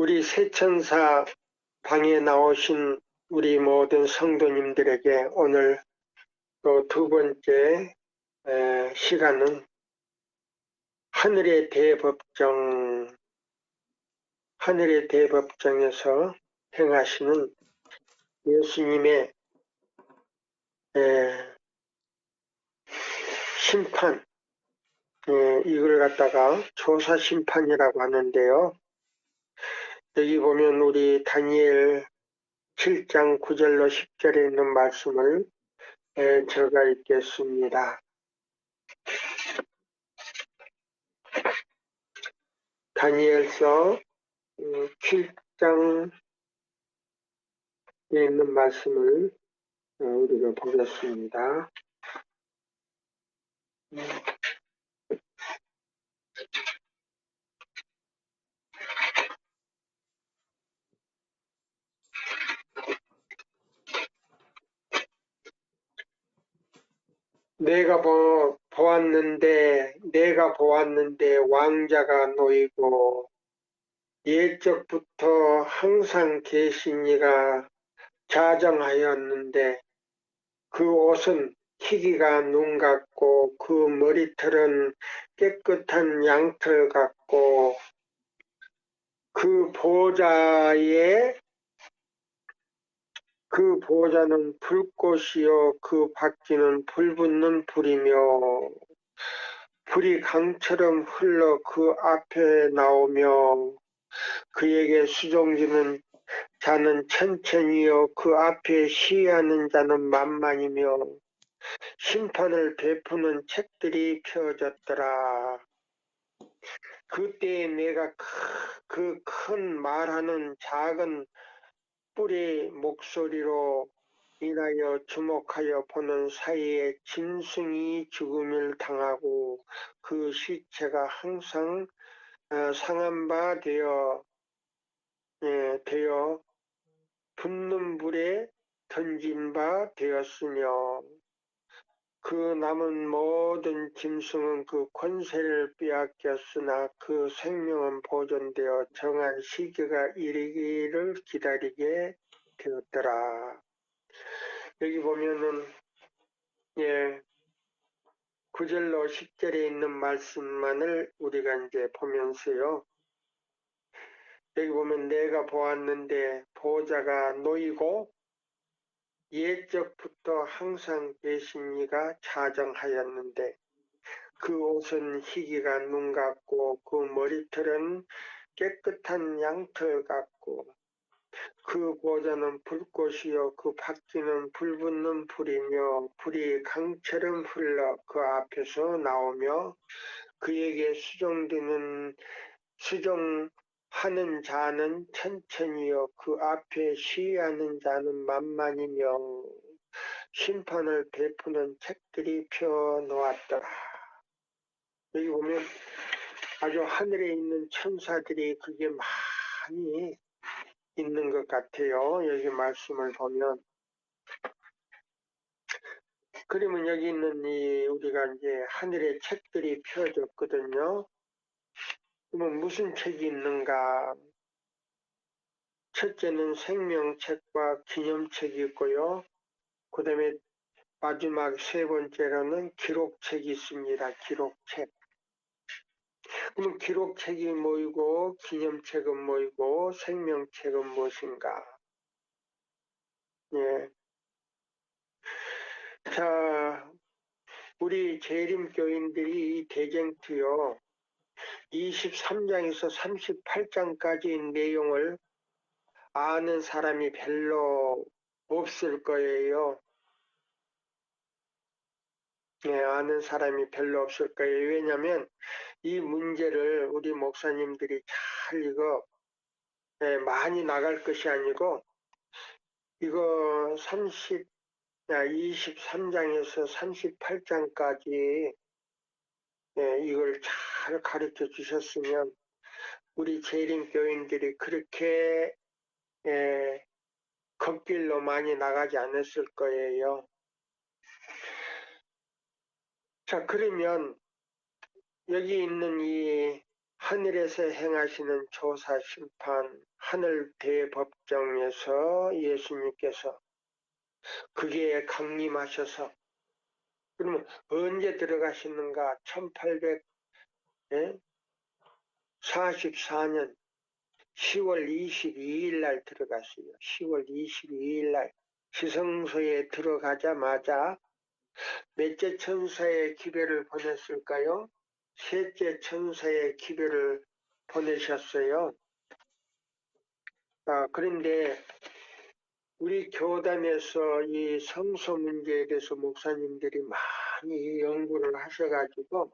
우리 세천사 방에 나오신 우리 모든 성도님들에게 오늘 또 두 번째 시간은 하늘의 대법정에서 행하시는 예수님의 심판, 이걸 갖다가 조사심판이라고 하는데요. 여기 보면 우리 다니엘 7장 9절로 10절에 있는 말씀을 제가 읽겠습니다. 다니엘서 7장에 있는 말씀을 우리가 보겠습니다. 내가 보았는데 왕자가 놓이고 옛적부터 항상 계신 이가 자정하였는데 그 옷은 희기가 눈 같고 그 머리털은 깨끗한 양털 같고 그 보좌는 불꽃이요 그 바퀴는 불붙는 불이며 불이 강처럼 흘러 그 앞에 나오며 그에게 수종지는 자는 천천히요 그 앞에 시위하는 자는 만만이며 심판을 베푸는 책들이 펴졌더라. 그때에 내가 그 큰 말하는 작은 뿔의 목소리로 인하여 주목하여 보는 사이에 짐승이 죽음을 당하고 그 시체가 항상 상한 바 되어 붙는 불에 던진 바 되었으며 그 남은 모든 짐승은 그 권세를 빼앗겼으나 그 생명은 보존되어 정한 시기가 이르기를 기다리게 되었더라. 여기 보면은 9절로 10절에 있는 말씀만을 우리가 이제 보면서요. 여기 보면 내가 보았는데 보좌가 놓이고 옛적부터 항상 계신 이가 자정하였는데 그 옷은 희기가 눈 같고 그 머리털은 깨끗한 양털 같고 그 보좌는 불꽃이요 그 바퀴는 불붙는 불이며 불이 강처럼 흘러 그 앞에서 나오며 그에게 수종하는 자는 천천히요 그 앞에 시위하는 자는 만만이며 심판을 베푸는 책들이 펴놓았더라. 여기 보면 아주 하늘에 있는 천사들이 그게 많이 있는 것 같아요. 여기 말씀을 보면. 그러면 여기 있는 우리가 이제 하늘에 책들이 펴졌거든요. 그러면 무슨 책이 있는가? 첫째는 생명책과 기념책이 있고요. 그 다음에 마지막 세 번째로는 기록책이 있습니다. 기록책. 그럼 기록책이 뭐이고 기념책은 뭐이고 생명책은 무엇인가? 자, 우리 재림교인들이 이 대쟁투요 23장에서 38장까지 내용을 아는 사람이 별로 없을 거예요. 아는 사람이 별로 없을 거예요. 왜냐하면 이 문제를 우리 목사님들이 잘 많이 나갈 것이 아니고 이거 23장에서 38장까지 이걸 잘 가르쳐 주셨으면 우리 재림교인들이 그렇게 겉길로 많이 나가지 않았을 거예요. 자, 그러면 여기 있는 이 하늘에서 행하시는 조사 심판 하늘 대법정에서 예수님께서 그게 강림하셔서 그러면 언제 들어가시는가? 1844년 10월 22일 날 들어갔어요. 10월 22일 날 지성소에 들어가자마자 몇째 천사의 기별을 보냈을까요? 셋째 천사의 기별을 보내셨어요. 그런데 우리 교단에서 이 성소 문제에 대해서 목사님들이 많이 연구를 하셔가지고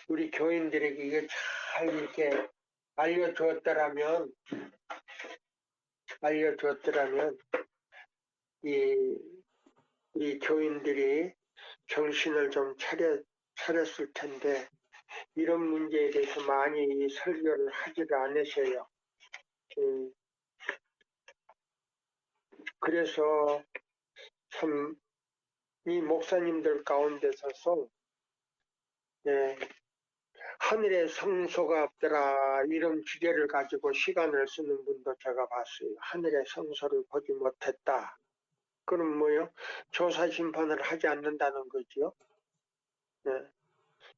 우리 교인들에게 이게 잘 이렇게 알려주었더라면 이 교인들이 정신을 좀 차렸을 텐데 이런 문제에 대해서 많이 설교를 하지를 않으셔요. 그래서 참 이 목사님들 가운데서서 하늘에 성소가 없더라 이런 주제를 가지고 시간을 쓰는 분도 제가 봤어요. 하늘에 성소를 보지 못했다. 그럼 뭐요? 조사 심판을 하지 않는다는 거지요.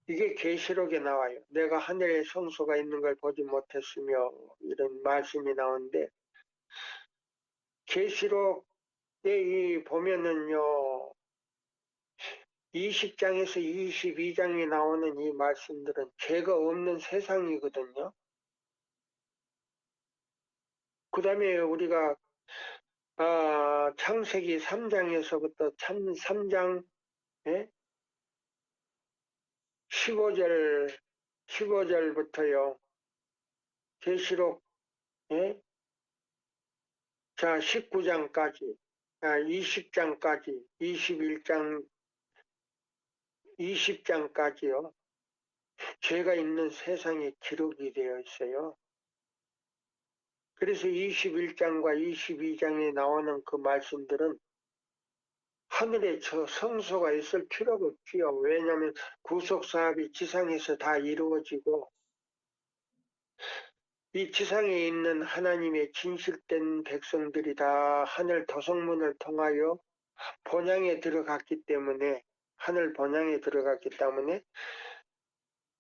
이게 계시록에 나와요. 내가 하늘에 성소가 있는 걸 보지 못했으며 이런 말씀이 나오는데 계시록에 보면은요 20장에서 22장에 나오는 이 말씀들은 죄가 없는 세상이거든요. 그 다음에 우리가 창세기 3장에서부터 3장 15절부터요. 계시록 19장까지 20장까지 20장까지요. 죄가 있는 세상에 기록이 되어 있어요. 그래서 21장과 22장에 나오는 그 말씀들은 하늘에 저 성소가 있을 필요가 없지요. 왜냐하면 구속사업이 지상에서 다 이루어지고 이 지상에 있는 하나님의 진실된 백성들이 다 하늘 도성문을 통하여 본향에 들어갔기 때문에 하늘 본향에 들어갔기 때문에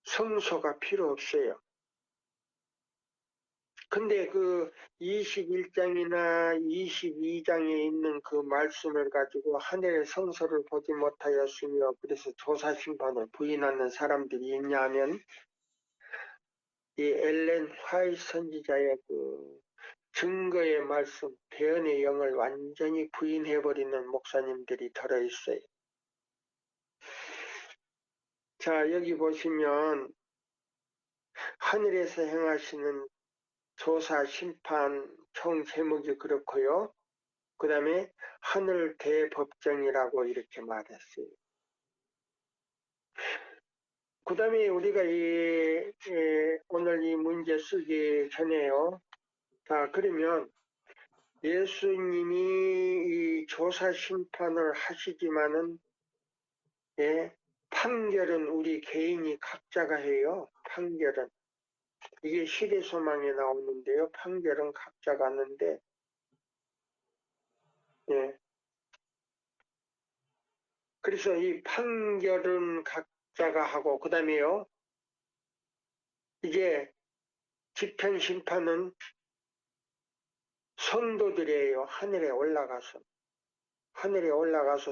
성소가 필요 없어요. 근데 그 21장이나 22장에 있는 그 말씀을 가지고 하늘의 성소를 보지 못하였으며 그래서 조사 심판을 부인하는 사람들이 있냐면 이 엘렌 화이트 선지자의 그 증거의 말씀, 대언의 영을 완전히 부인해버리는 목사님들이 들어있어요. 자, 여기 보시면 하늘에서 행하시는 조사, 심판, 총 제목이 그렇고요. 그 다음에 하늘 대법정이라고 이렇게 말했어요. 그 다음에 우리가 오늘 이 문제 쓰기 전에요. 자, 그러면 예수님이 이 조사 심판을 하시지만은, 판결은 우리 개인이 각자가 해요. 판결은. 이게 시대소망에 나오는데요. 판결은 각자가 하는데, 그래서 이 판결은 각자가 하고, 그 다음에요. 이제 집행심판은 성도들이에요. 하늘에 올라가서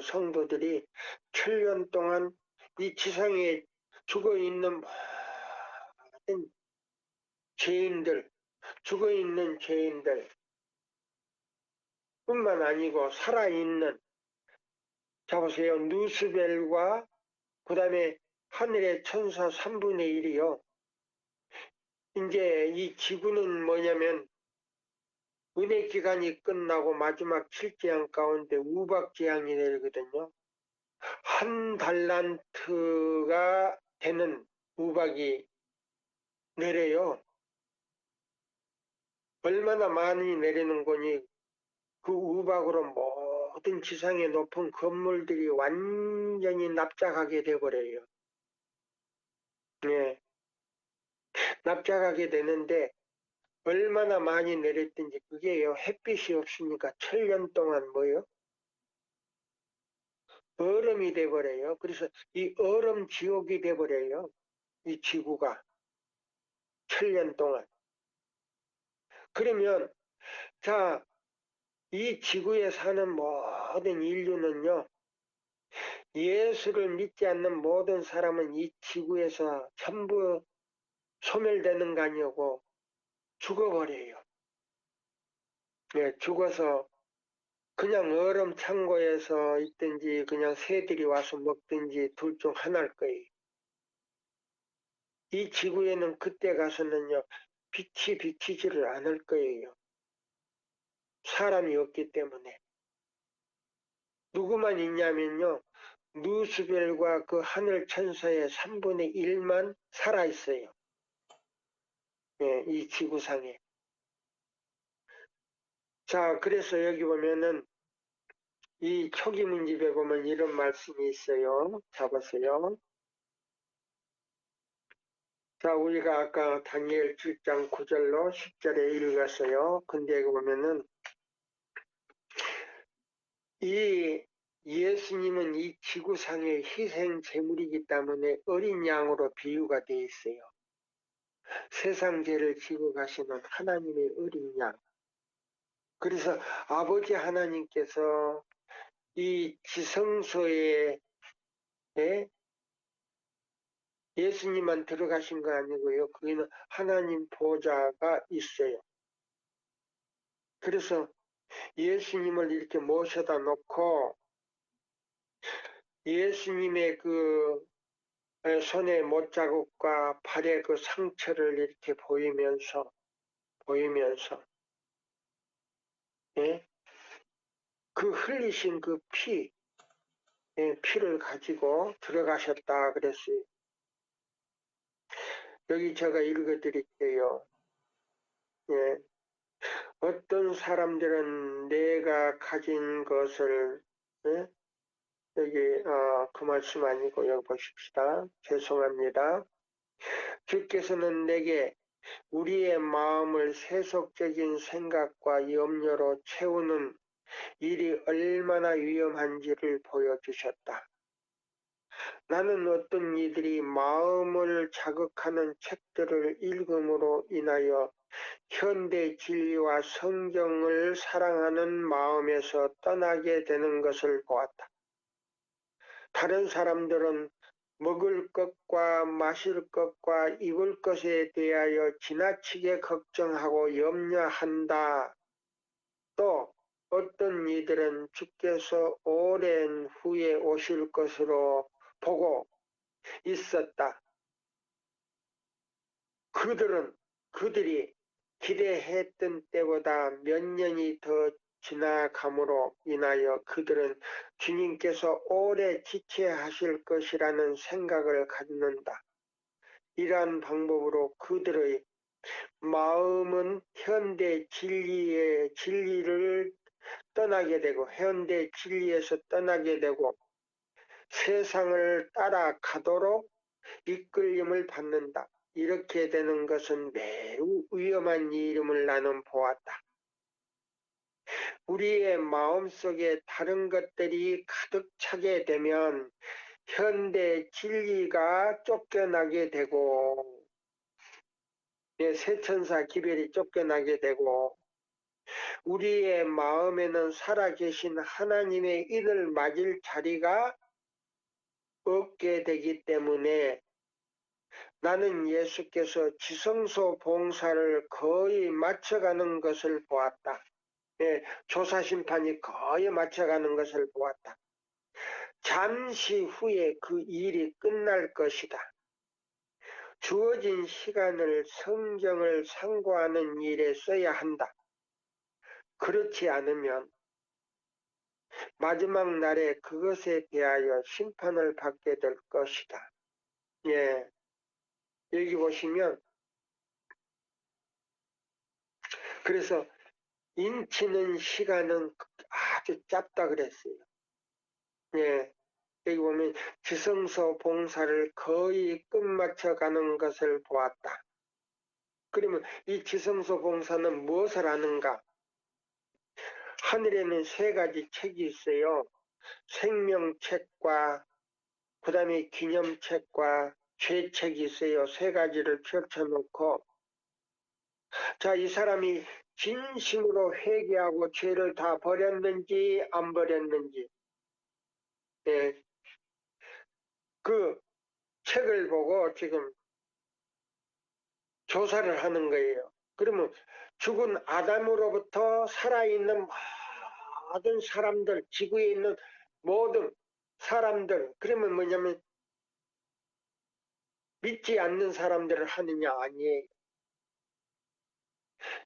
성도들이 7년 동안 이 지상에 죽어있는 모든 죄인들, 죽어있는 죄인들 뿐만 아니고 살아있는, 자 보세요. 누스벨과 그 다음에 하늘의 천사 3분의 1이요. 이제 이 지구는 뭐냐면 은혜 기간이 끝나고 마지막 7재앙 가운데 우박재앙이 내리거든요. 한 달란트가 되는 우박이 내려요. 얼마나 많이 내리는 거니 그 우박으로 모든 지상의 높은 건물들이 완전히 납작하게 돼버려요. 납작하게 되는데 얼마나 많이 내렸든지 그게요 햇빛이 없으니까 천년 동안 뭐요? 얼음이 돼버려요. 그래서 이 얼음 지옥이 돼버려요. 이 지구가 천년 동안. 그러면 자, 이 지구에 사는 모든 인류는요. 예수를 믿지 않는 모든 사람은 이 지구에서 전부 소멸되는 거 아니고 죽어버려요. 예, 죽어서 그냥 얼음 창고에서 있든지 그냥 새들이 와서 먹든지 둘 중 하나일 거예요. 이 지구에는 그때 가서는요, 빛이 비치지를 않을 거예요. 사람이 없기 때문에. 누구만 있냐면요, 누수별과 그 하늘 천사의 3분의 1만 살아있어요. 예, 이 지구상에. 자, 그래서 여기 보면은 이 초기 문집에 보면 이런 말씀이 있어요. 잡았어요. 자, 우리가 아까 다니엘 7장 9절로 10절에 읽었어요. 근데 여기 보면은 이 예수님은 이 지구상의 희생 제물이기 때문에 어린 양으로 비유가 되어 있어요. 세상 죄를 지고 가시는 하나님의 어린 양. 그래서 아버지 하나님께서 이 지성소에 예수님만 들어가신 거 아니고요. 거기는 하나님 보좌가 있어요. 그래서 예수님을 이렇게 모셔다 놓고 예수님의 그 손의 못자국과 발의 그 상처를 이렇게 보이면서, 예? 그 흘리신 그 피를 가지고 들어가셨다 그랬어요. 여기 제가 읽어 드릴게요. 예. 어떤 사람들은 내가 가진 것을, 예? 여기, 그 말씀 아니고 여기 보십시다. 죄송합니다. 주께서는 내게 우리의 마음을 세속적인 생각과 염려로 채우는 일이 얼마나 위험한지를 보여주셨다. 나는 어떤 이들이 마음을 자극하는 책들을 읽음으로 인하여 현대 진리와 성경을 사랑하는 마음에서 떠나게 되는 것을 보았다. 다른 사람들은 먹을 것과 마실 것과 입을 것에 대하여 지나치게 걱정하고 염려한다. 또 어떤 이들은 주께서 오랜 후에 오실 것으로 보고 있었다. 그들이 기대했던 때보다 몇 년이 더 지나감으로 인하여 그들은 주님께서 오래 지체하실 것이라는 생각을 갖는다. 이러한 방법으로 그들의 마음은 현대 진리를 떠나게 되고 현대 진리에서 떠나게 되고 세상을 따라가도록 이끌림을 받는다. 이렇게 되는 것은 매우 위험한 일임을 나는 보았다. 우리의 마음속에 다른 것들이 가득 차게 되면 현대 진리가 쫓겨나게 되고 새천사 기별이 쫓겨나게 되고 우리의 마음에는 살아계신 하나님의 인을 맞을 자리가 없게 되기 때문에 나는 예수께서 지성소 봉사를 거의 마쳐가는 것을 보았다. 조사심판이 거의 마쳐가는 것을 보았다. 잠시 후에 그 일이 끝날 것이다. 주어진 시간을 성경을 상고하는 일에 써야 한다. 그렇지 않으면 마지막 날에 그것에 대하여 심판을 받게 될 것이다. 예, 여기 보시면 그래서 인치는 시간은 아주 짧다 그랬어요. 예, 여기 보면 지성소 봉사를 거의 끝마쳐 가는 것을 보았다. 그러면 이 지성소 봉사는 무엇을 하는가? 하늘에는 세 가지 책이 있어요. 생명책과 그 다음에 기념책과 죄책이 있어요. 세 가지를 펼쳐놓고, 자, 이 사람이 진심으로 회개하고 죄를 다 버렸는지 안 버렸는지, 예, 그 책을 보고 지금 조사를 하는 거예요. 그러면 죽은 아담으로부터 살아있는 모든 사람들, 지구에 있는 모든 사람들, 그러면 뭐냐면 믿지 않는 사람들을 하느냐? 아니에요.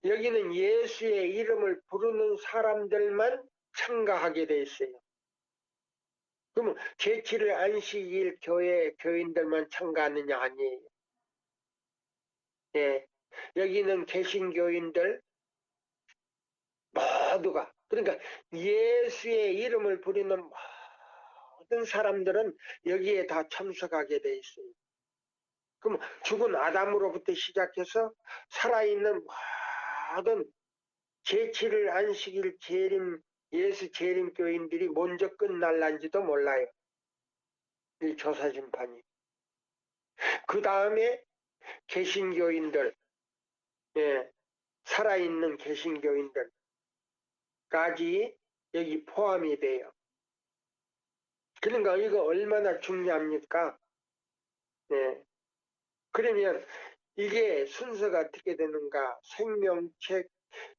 여기는 예수의 이름을 부르는 사람들만 참가하게 돼 있어요. 그러면 제7일 안식일 교회 교인들만 참가하느냐? 아니에요. 예. 여기는 개신교인들 모두가, 그러니까 예수의 이름을 부르는 모든 사람들은 여기에 다 참석하게 돼 있어요. 그럼 죽은 아담으로부터 시작해서 살아있는 모든 제7일 안식일 재림, 예수 재림 교인들이 먼저 끝날란지도 몰라요. 이 조사 심판이. 그 다음에 개신교인들, 예, 살아있는 개신교인들까지 여기 포함이 돼요. 그러니까 이거 얼마나 중요합니까? 예. 그러면 이게 순서가 어떻게 되는가? 생명책,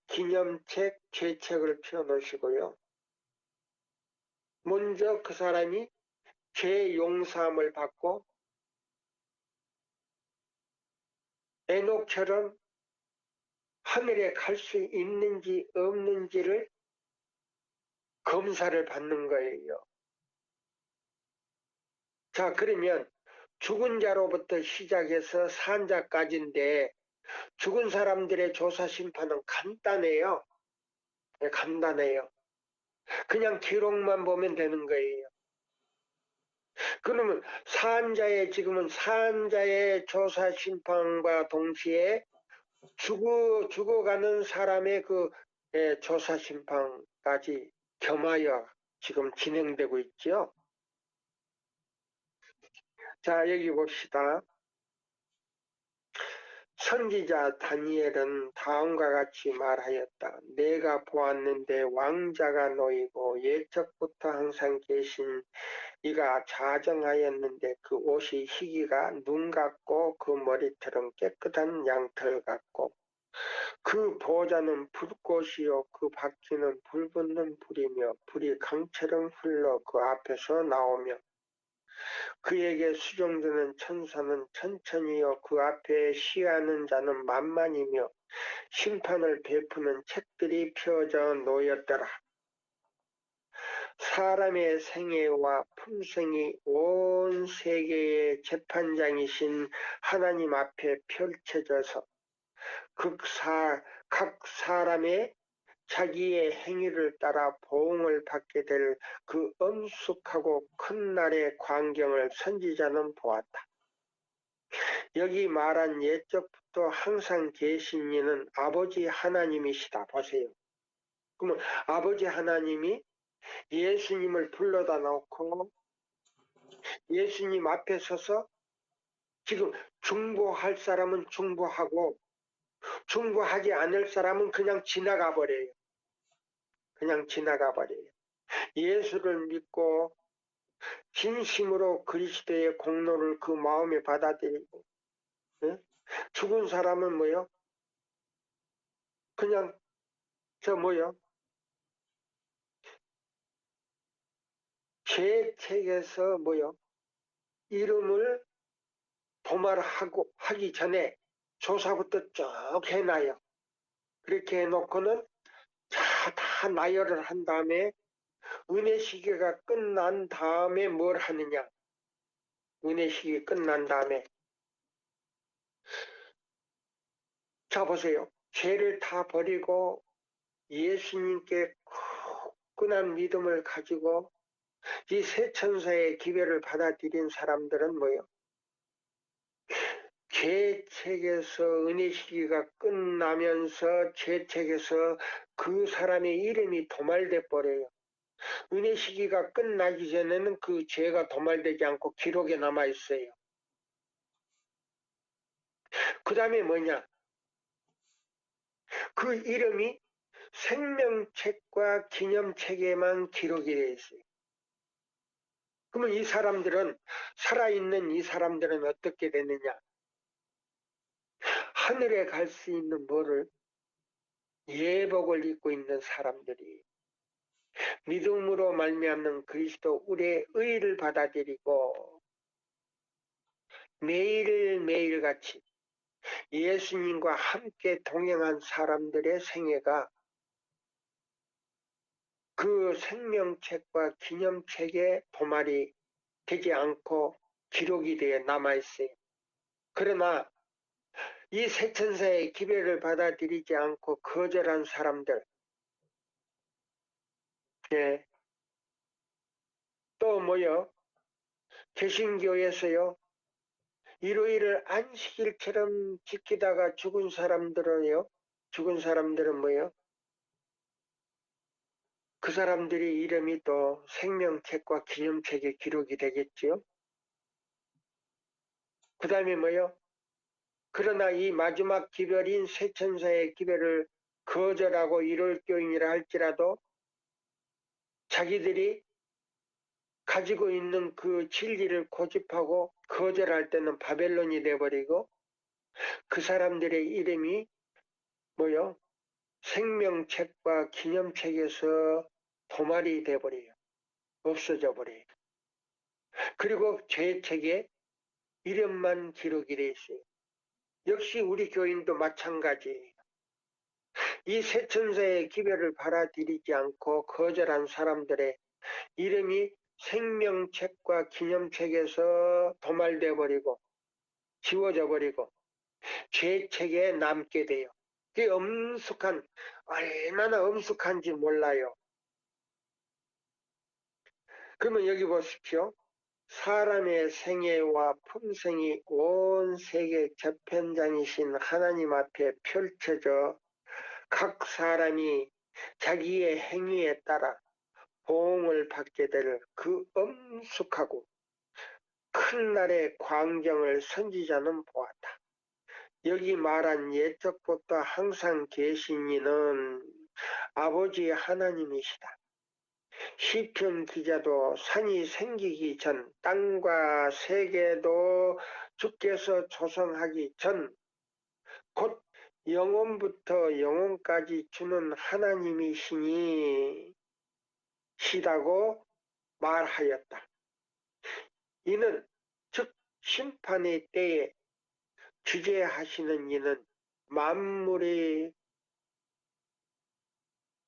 기념책, 죄책을 펴놓으시고요. 먼저 그 사람이 죄 용서함을 받고 에녹처럼 하늘에 갈 수 있는지 없는지를 검사를 받는 거예요. 자, 그러면 죽은 자로부터 시작해서 산 자까지인데 죽은 사람들의 조사 심판은 간단해요. 네, 간단해요. 그냥 기록만 보면 되는 거예요. 그러면 산자의 지금은 산자의 조사 심판과 동시에 죽어가는 사람의 그 조사 심판까지 겸하여 지금 진행되고 있죠. 자, 여기 봅시다. 선지자 다니엘은 다음과 같이 말하였다. 내가 보았는데 왕자가 놓이고 예적부터 항상 계신 이가 자정하였는데 그 옷이 희기가 눈 같고 그 머리처럼 깨끗한 양털 같고 그 보좌는 불꽃이요 그 바퀴는 불붙는 불이며 불이 강처럼 흘러 그 앞에서 나오며 그에게 수종드는 천사는 천천히요 그 앞에 시하는 자는 만만이며 심판을 베푸는 책들이 펴져 놓였더라. 사람의 생애와 품성이 온 세계의 재판장이신 하나님 앞에 펼쳐져서 각 사람의 자기의 행위를 따라 보응을 받게 될 그 엄숙하고 큰 날의 광경을 선지자는 보았다. 여기 말한 옛적부터 항상 계신 이는 아버지 하나님이시다. 보세요. 그러면 아버지 하나님이 예수님을 불러다 놓고 예수님 앞에 서서 지금 중보할 사람은 중보하고 중보하지 않을 사람은 그냥 지나가 버려요. 그냥 지나가 버려요. 예수를 믿고 진심으로 그리스도의 공로를 그 마음에 받아들이고 죽은 사람은 뭐요? 그냥 뭐요? 죄책에서 뭐요? 이름을 도말하기 전에 조사부터 쭉 해놔요. 그렇게 해놓고는 다 나열을 한 다음에 은혜 시계가 끝난 다음에 뭘 하느냐? 은혜 시계 끝난 다음에 자 보세요. 죄를 다 버리고 예수님께 굳건한 믿음을 가지고 이 세 천사의 기별을 받아들인 사람들은 뭐요? 죄책에서 은혜 시기가 끝나면서 죄책에서 그 사람의 이름이 도말돼 버려요. 은혜 시기가 끝나기 전에는 그 죄가 도말되지 않고 기록에 남아 있어요. 그 다음에 뭐냐? 그 이름이 생명책과 기념책에만 기록이 되어 있어요. 그러면 이 사람들은, 살아있는 이 사람들은 어떻게 되느냐? 하늘에 갈 수 있는 뭐를 예복을 입고 있는 사람들이 믿음으로 말미암는 그리스도 우리의 의를 받아들이고 매일매일 같이 예수님과 함께 동행한 사람들의 생애가 그 생명책과 기념책에 도말이 되지 않고 기록이 되어 남아있어요. 그러나 이 세천사의 기별을 받아들이지 않고 거절한 사람들, 예, 또 뭐요? 개신교에서요, 일요일을 안식일처럼 지키다가 죽은 사람들은요, 죽은 사람들은 뭐요? 그 사람들의 이름이 또 생명책과 기념책에 기록이 되겠지요. 그 다음에 뭐요? 그러나 이 마지막 기별인 세천사의 기별을 거절하고 일월교인이라 할지라도 자기들이 가지고 있는 그 진리를 고집하고 거절할 때는 바벨론이 돼버리고 그 사람들의 이름이 뭐요? 생명책과 기념책에서 도말이 돼버려요. 없어져 버려요. 그리고 죄책에 이름만 기록이 돼 있어요. 역시 우리 교인도 마찬가지예요. 이 세천사의 기별을 받아들이지 않고 거절한 사람들의 이름이 생명책과 기념책에서 도말돼 버리고 지워져 버리고 죄책에 남게 돼요. 그게 엄숙한, 얼마나 엄숙한지 몰라요. 그러면 여기 보십시오. 사람의 생애와 품생이 온 세계 재편장이신 하나님 앞에 펼쳐져 각 사람이 자기의 행위에 따라 보응을 받게 될 그 엄숙하고 큰 날의 광경을 선지자는 보았다. 여기 말한 옛적부터 항상 계신 이는 아버지 하나님이시다. 시편 기자도 산이 생기기 전 땅과 세계도 주께서 조성하기 전 곧 영혼부터 영혼까지 주는 하나님이시니 시다고 말하였다. 이는 즉 심판의 때에 주재하시는 이는 만물의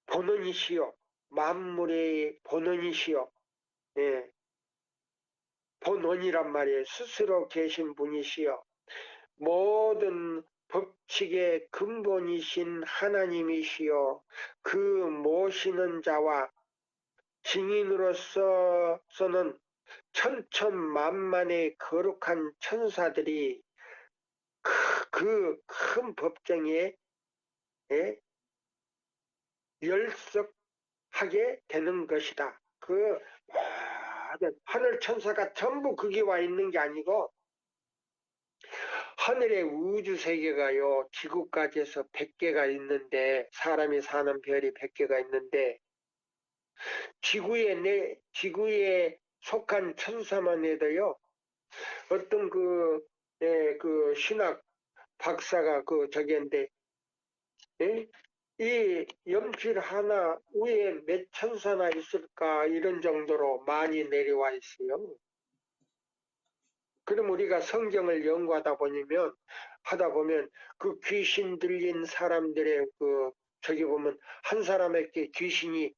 본원이시요 만물의 본원이시요 예, 본원이란 말이에요. 스스로 계신 분이시요 모든 법칙의 근본이신 하나님이시요 그 모시는 자와 증인으로서는 천천만만의 거룩한 천사들이 그 큰 법정에 열석하게 되는 것이다. 그 하늘 천사가 전부 거기 와 있는 게 아니고 하늘의 우주 세계가요 지구까지 해서 100개가 있는데 사람이 사는 별이 100개가 있는데 지구에 속한 천사만 해도요 어떤 그 신학 박사가 그 저기인데 이 연필 하나 위에 몇 천사나 있을까 이런 정도로 많이 내려와 있어요. 그럼 우리가 성경을 연구하다 보면 그 귀신 들린 사람들의 저기 보면 한 사람에게 귀신이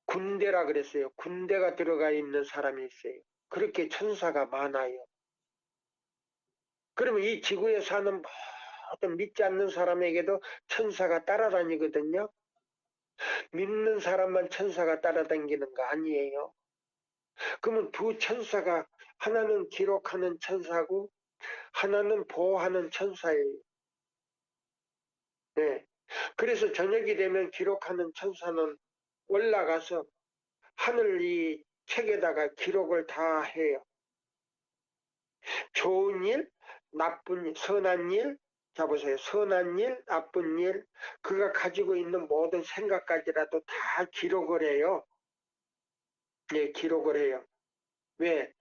군대라 그랬어요. 군대가 들어가 있는 사람이 있어요. 그렇게 천사가 많아요. 그러면 이 지구에 사는 모든 믿지 않는 사람에게도 천사가 따라다니거든요. 믿는 사람만 천사가 따라다니는 거 아니에요. 그러면 두 천사가 하나는 기록하는 천사고 하나는 보호하는 천사예요. 네. 그래서 저녁이 되면 기록하는 천사는 올라가서 하늘 이 책에다가 기록을 다 해요. 좋은 일, 나쁜 일, 선한 일, 자 보세요. 선한 일, 나쁜 일, 그가 가지고 있는 모든 생각까지라도 다 기록을 해요. 예, 기록을 해요. 왜?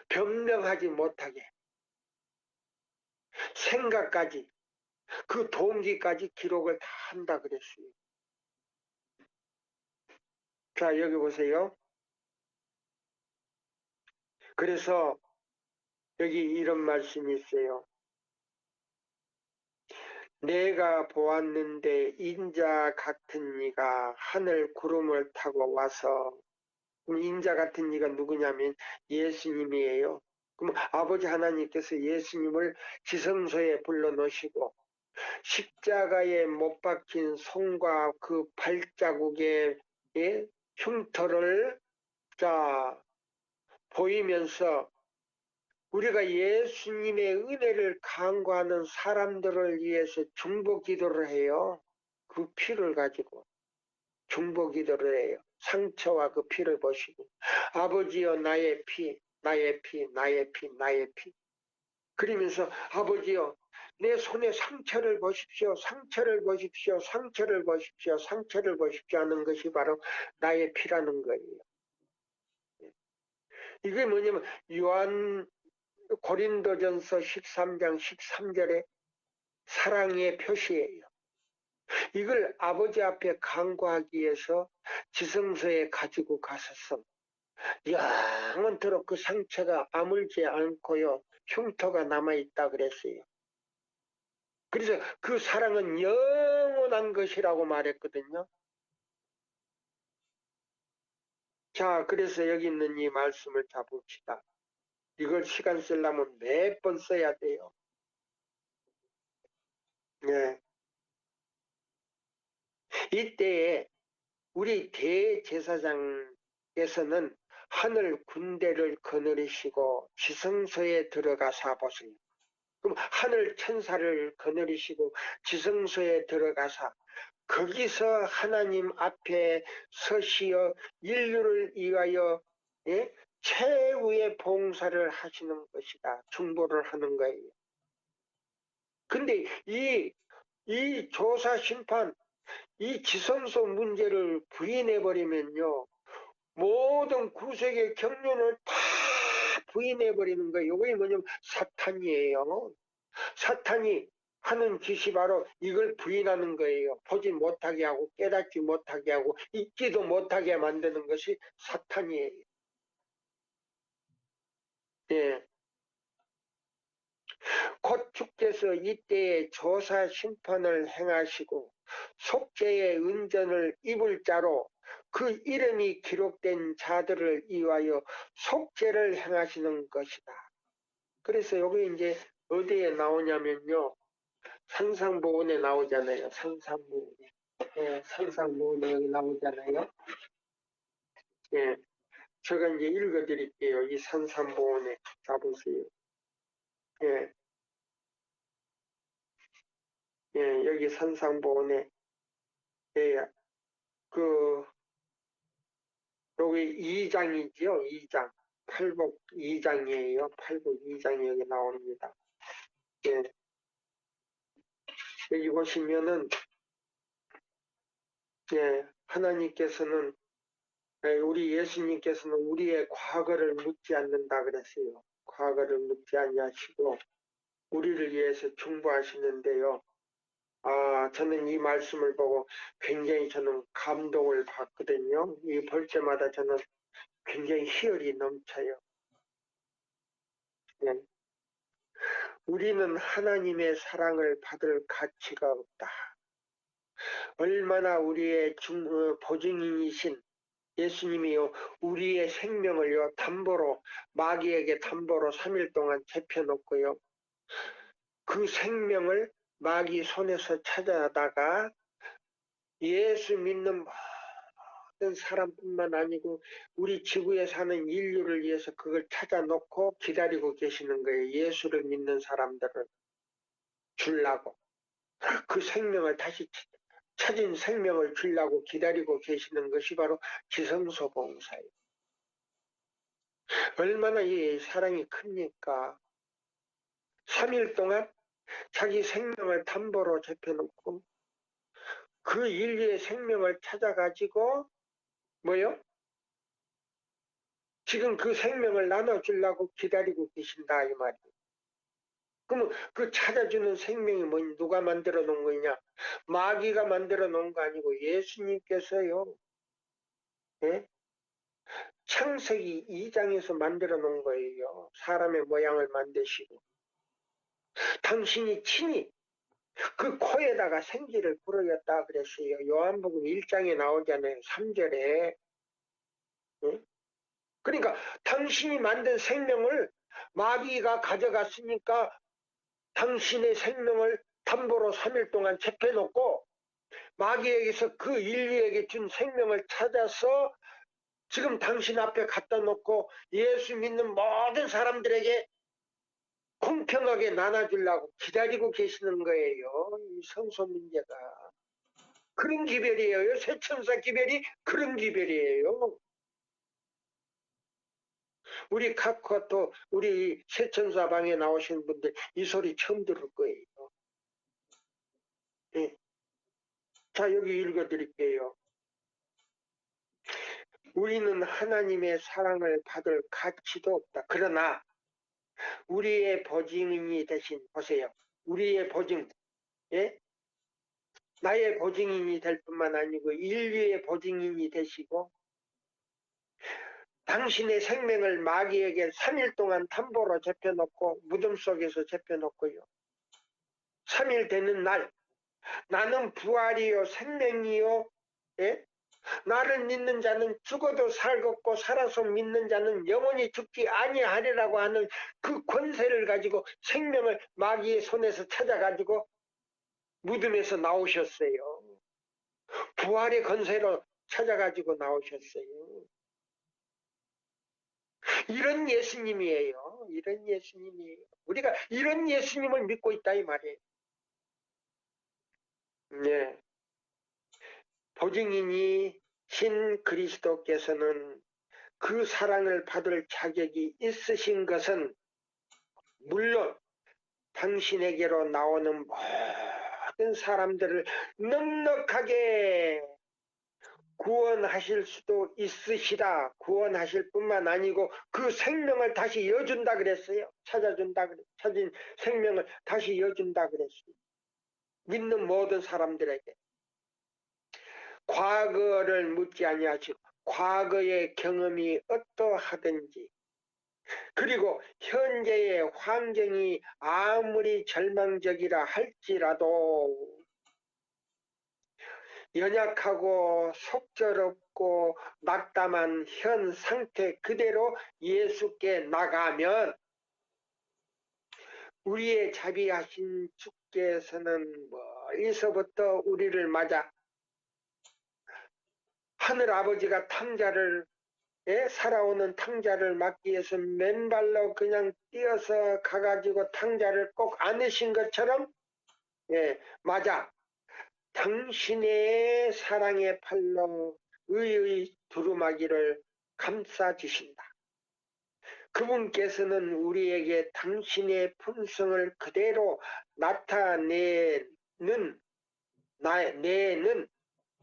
변명하지 못하게. 생각까지, 그 동기까지 기록을 다 한다 그랬어요. 자, 여기 보세요. 그래서 여기 이런 말씀이 있어요. 내가 보았는데 인자 같은 이가 하늘 구름을 타고 와서, 인자 같은 이가 누구냐면 예수님이에요. 그럼 아버지 하나님께서 예수님을 지성소에 불러놓으시고 십자가에 못 박힌 손과 그 발자국의 흉터를 자 보이면서 우리가 예수님의 은혜를 간구하는 사람들을 위해서 중보 기도를 해요. 그 피를 가지고 중보 기도를 해요. 상처와 그 피를 보시고 아버지여 나의 피, 나의 피, 나의 피, 나의 피. 그러면서 아버지여 내 손에 상처를 보십시오. 상처를 보십시오. 상처를 보십시오. 상처를 보십시오 하는 것이 바로 나의 피라는 거예요. 이게 뭐냐면 요한 고린도전서 13장 13절에 사랑의 표시예요. 이걸 아버지 앞에 간구하기 위해서 지성소에 가지고 가셨어. 영원토록 그 상처가 아물지 않고요. 흉터가 남아있다 그랬어요. 그래서 그 사랑은 영원한 것이라고 말했거든요. 자, 그래서 여기 있는 이 말씀을 잡읍시다. 이걸 시간 쓰려면 몇 번 써야 돼요. 네. 이때에 우리 대제사장께서는 하늘 군대를 거느리시고 지성소에 들어가사 보세요. 그럼 하늘 천사를 거느리시고 지성소에 들어가사 거기서 하나님 앞에 서시어 인류를 위하여 최후의 봉사를 하시는 것이다. 중보를 하는 거예요. 근데 이 조사 심판, 이 지성소 문제를 부인해버리면요. 모든 구속의 경륜을 다 부인해버리는 거예요. 이게 뭐냐면 사탄이에요. 사탄이 하는 짓이 바로 이걸 부인하는 거예요. 보지 못하게 하고 깨닫지 못하게 하고 잊지도 못하게 만드는 것이 사탄이에요. 예. 곧 주께서 이때에 조사 심판을 행하시고 속죄의 은전을 입을 자로 그 이름이 기록된 자들을 위하여 속죄를 행하시는 것이다. 그래서 여기 이제 어디에 나오냐면요. 상상보훈에 나오잖아요. 상상보훈에. 예, 상상보훈에 여기 나오잖아요. 예, 제가 이제 읽어드릴게요. 이 상상보훈에 가보세요. 예, 예, 여기 상상보훈에 예, 그 여기 2장이지요. 2장. 팔복 2장이에요. 팔복 2장이 여기 나옵니다. 예, 여기 보시면은 예, 하나님께서는 우리 예수님께서는 우리의 과거를 묻지 않는다 그랬어요. 과거를 묻지 아니하시고 우리를 위해서 중보하시는데요. 아, 저는 이 말씀을 보고 굉장히 저는 감동을 받거든요. 이 볼 때마다 저는 굉장히 희열이 넘쳐요. 예. 우리는 하나님의 사랑을 받을 가치가 없다. 얼마나 우리의 보증인이신 예수님이요 우리의 생명을요 담보로 마귀에게 담보로 3일 동안 잡혀놓고요 그 생명을 마귀 손에서 찾아다가 예수 믿는 어떤 사람뿐만 아니고 우리 지구에 사는 인류를 위해서 그걸 찾아놓고 기다리고 계시는 거예요. 예수를 믿는 사람들을 주려고. 그 생명을 다시 찾은 생명을 주려고 기다리고 계시는 것이 바로 지성소 봉사예요. 얼마나 이 사랑이 큽니까? 3일 동안 자기 생명을 담보로 잡혀놓고 그 인류의 생명을 찾아가지고 뭐요? 지금 그 생명을 나눠주려고 기다리고 계신다 이 말이에요. 그러면 그 찾아주는 생명이 뭐니? 누가 만들어 놓은 거냐? 마귀가 만들어 놓은 거 아니고 예수님께서요. 예? 창세기 2장에서 만들어 놓은 거예요. 사람의 모양을 만드시고 당신이 친히 그 코에다가 생기를 불어였다 그랬어요. 요한복음 1장에 나오잖아요. 3절에. 예? 그러니까 당신이 만든 생명을 마귀가 가져갔으니까 당신의 생명을 담보로 3일 동안 잡혀놓고 마귀에게서 그 인류에게 준 생명을 찾아서 지금 당신 앞에 갖다 놓고 예수 믿는 모든 사람들에게 공평하게 나눠주려고 기다리고 계시는 거예요. 이 성소 문제가. 그런 기별이에요. 새천사 기별이 그런 기별이에요. 우리 카카오톡 우리 새천사 방에 나오신 분들 이 소리 처음 들을 거예요. 예. 자, 여기 읽어드릴게요. 우리는 하나님의 사랑을 받을 가치도 없다. 그러나 우리의 보증인이 대신 보세요. 우리의 보증, 예? 나의 보증인이 될 뿐만 아니고 인류의 보증인이 되시고 당신의 생명을 마귀에게 3일 동안 담보로 잡혀놓고 무덤 속에서 잡혀놓고요. 3일 되는 날 나는 부활이요 생명이요 예? 나를 믿는 자는 죽어도 살겠고 살아서 믿는 자는 영원히 죽지 아니하리라고 하는 그 권세를 가지고 생명을 마귀의 손에서 찾아가지고 무덤에서 나오셨어요. 부활의 권세로 찾아가지고 나오셨어요. 이런 예수님이에요. 이런 예수님이에요. 우리가 이런 예수님을 믿고 있다 이 말이에요. 네. 보증인이신 그리스도께서는 그 사랑을 받을 자격이 있으신 것은 물론 당신에게로 나오는 모든 사람들을 넉넉하게 구원하실 수도 있으시다. 구원하실 뿐만 아니고 그 생명을 다시 이어준다 그랬어요. 찾아준다 그랬어요. 찾은 생명을 다시 이어준다 그랬어요. 믿는 모든 사람들에게. 과거를 묻지 아니하시고 과거의 경험이 어떠하든지 그리고 현재의 환경이 아무리 절망적이라 할지라도 연약하고 속절없고 낙담한 현 상태 그대로 예수께 나가면 우리의 자비하신 주께서는 멀리서부터 우리를 맞아 하늘아버지가 탕자를 살아오는 탕자를 막기 위해서 맨발로 그냥 뛰어서 가가지고 탕자를 꼭 안으신 것처럼 맞아 당신의 사랑의 팔로 의의 두루마기를 감싸주신다. 그분께서는 우리에게 당신의 품성을 그대로 나타내는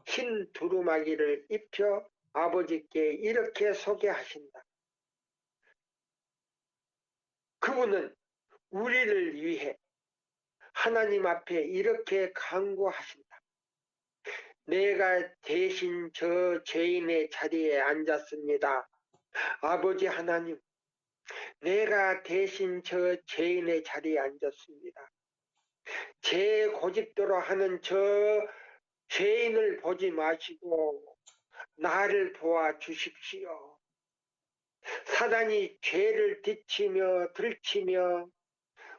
흰 두루마기를 입혀 아버지께 이렇게 소개하신다. 그분은 우리를 위해 하나님 앞에 이렇게 간구하신다. 내가 대신 저 죄인의 자리에 앉았습니다. 아버지 하나님, 내가 대신 저 죄인의 자리에 앉았습니다. 제 고집대로 하는 저 죄인을 보지 마시고 나를 보아 주십시오. 사단이 죄를 뒤치며 들치며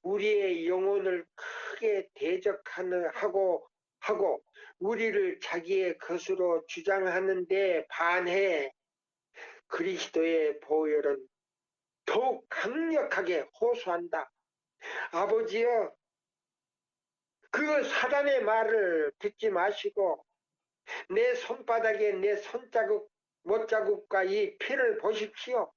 우리의 영혼을 크게 대적하고 하고 우리를 자기의 것으로 주장하는데 반해 그리스도의 보혈은 더욱 강력하게 호소한다. 아버지여, 그 사단의 말을 듣지 마시고 내 손바닥에 내 손자국, 못자국과 이 피를 보십시오.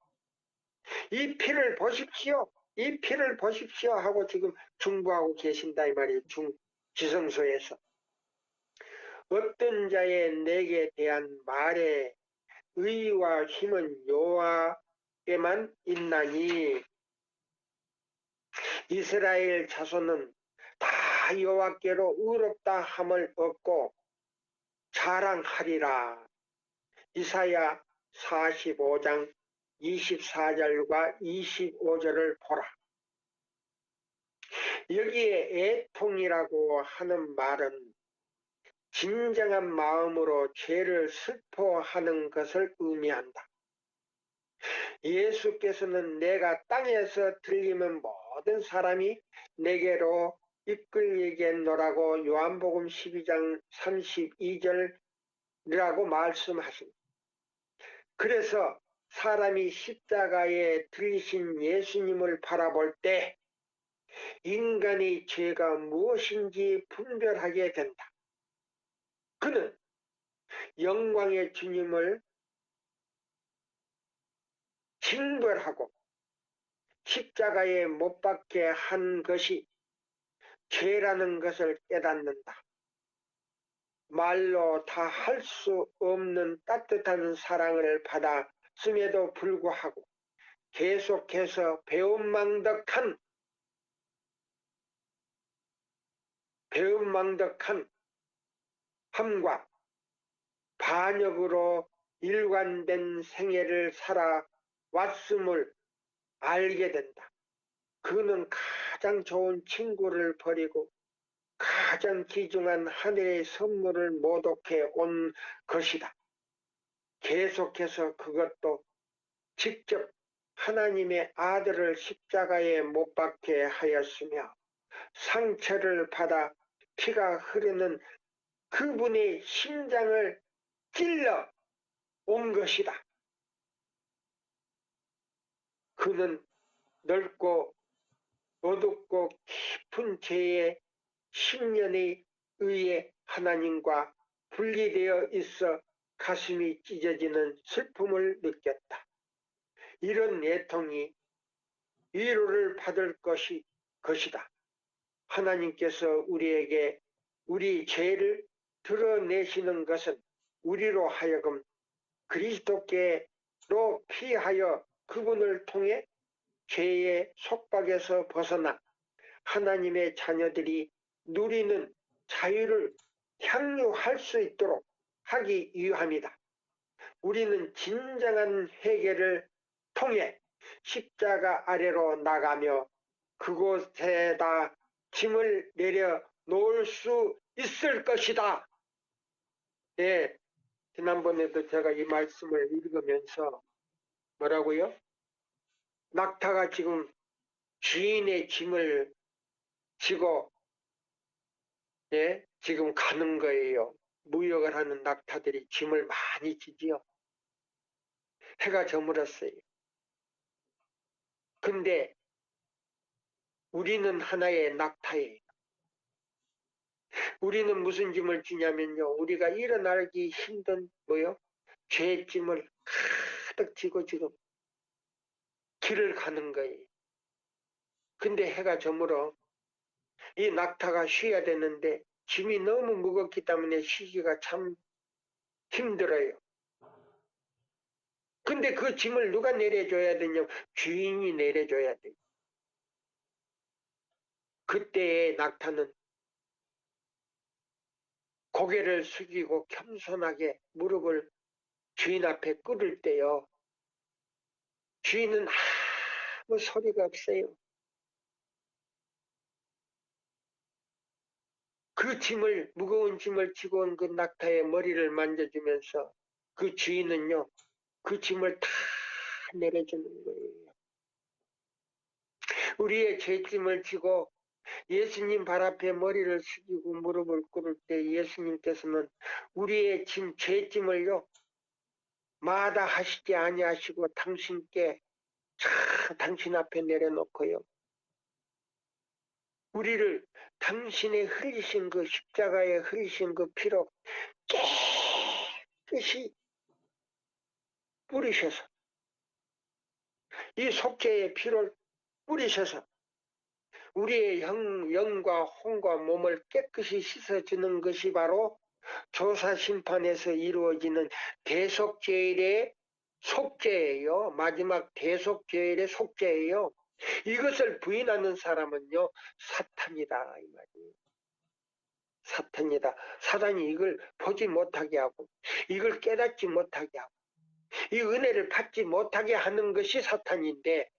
이 피를 보십시오. 이 피를 보십시오 하고 지금 중보하고 계신다 이 말이에요. 지성소에서. 어떤 자의 내게 대한 말에 의와 힘은 여호와께만 있나니 이스라엘 자손은 다 여호와께로 의롭다 함을 얻고 자랑하리라. 이사야 45장 24절과 25절을 보라. 여기에 애통이라고 하는 말은 진정한 마음으로 죄를 슬퍼하는 것을 의미한다. 예수께서는 내가 땅에서 들리는 모든 사람이 내게로 이끌리겠노라고 요한복음 12장 32절이라고 말씀하십니다. 그래서 사람이 십자가에 들리신 예수님을 바라볼 때 인간의 죄가 무엇인지 분별하게 된다. 그는 영광의 주님을 징벌하고 십자가에 못 박게 한 것이 죄라는 것을 깨닫는다. 말로 다 할 수 없는 따뜻한 사랑을 받았음에도 불구하고 계속해서 배은망덕한 함과 반역으로 일관된 생애를 살아왔음을 알게 된다. 그는 가장 좋은 친구를 버리고 가장 귀중한 하늘의 선물을 모독해 온 것이다. 계속해서 그것도 직접 하나님의 아들을 십자가에 못 박게 하였으며 상처를 받아 피가 흐르는 그분의 심장을 찔러 온 것이다. 그는 넓고 어둡고 깊은 죄의 10년에 의해 하나님과 분리되어 있어 가슴이 찢어지는 슬픔을 느꼈다. 이런 애통이 위로를 받을 것이다. 하나님께서 우리에게 우리 죄를 드러내시는 것은 우리로 하여금 그리스도께로 피하여 그분을 통해 죄의 속박에서 벗어나 하나님의 자녀들이 누리는 자유를 향유할 수 있도록 하기 위함이다. 우리는 진정한 회개를 통해 십자가 아래로 나가며 그곳에다 짐을 내려 놓을 수 있을 것이다. 예, 지난번에도 제가 이 말씀을 읽으면서 뭐라고요? 낙타가 지금 주인의 짐을 지고 지금 가는 거예요. 무역을 하는 낙타들이 짐을 많이 지지요. 해가 저물었어요. 근데 우리는 하나의 낙타예요. 우리는 무슨 짐을 지냐면요. 우리가 일어나기 힘든 죄짐을 가득 지고 지금 길을 가는 거예요. 근데 해가 저물어 이 낙타가 쉬어야 되는데 짐이 너무 무겁기 때문에 쉬기가 참 힘들어요. 근데 그 짐을 누가 내려줘야 되냐? 주인이 내려줘야 돼요. 그때의 낙타는 고개를 숙이고 겸손하게 무릎을 주인 앞에 꿇을 때요. 주인은 아무 소리가 없어요. 그 무거운 짐을 지고 온 그 낙타의 머리를 만져주면서 그 주인은요, 그 짐을 다 내려주는 거예요. 우리의 죄짐을 지고 예수님 발 앞에 머리를 숙이고 무릎을 꿇을 때 예수님께서는 우리의 죄짐을요 마다하시지 아니하시고 당신께 당신 앞에 내려놓고요 우리를 당신의 흘리신 그 십자가에 흘리신 그 피로 깨끗이 뿌리셔서 이 속죄의 피를 뿌리셔서 우리의 영과 혼과 몸을 깨끗이 씻어주는 것이 바로 조사심판에서 이루어지는 대속죄일의 속죄예요. 마지막 대속죄일의 속죄예요. 이것을 부인하는 사람은요 사탄이다 이 말이에요. 사탄이다. 사단이 이걸 보지 못하게 하고 이걸 깨닫지 못하게 하고 이 은혜를 받지 못하게 하는 것이 사탄인데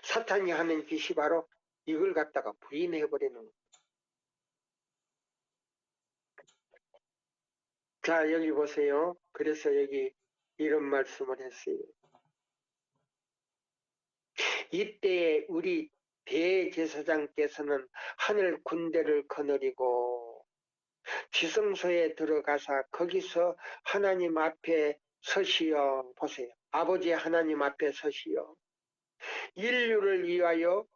사탄이 하는 짓이 바로 이걸 갖다가 부인해버리는 거예요. 자 여기 보세요. 그래서 여기 이런 말씀을 했어요. 이때에 우리 대제사장께서는 하늘 군대를 거느리고 지성소에 들어가서 거기서 하나님 앞에 서시어 보세요. 아버지 하나님 앞에 서시어 인류를 위하여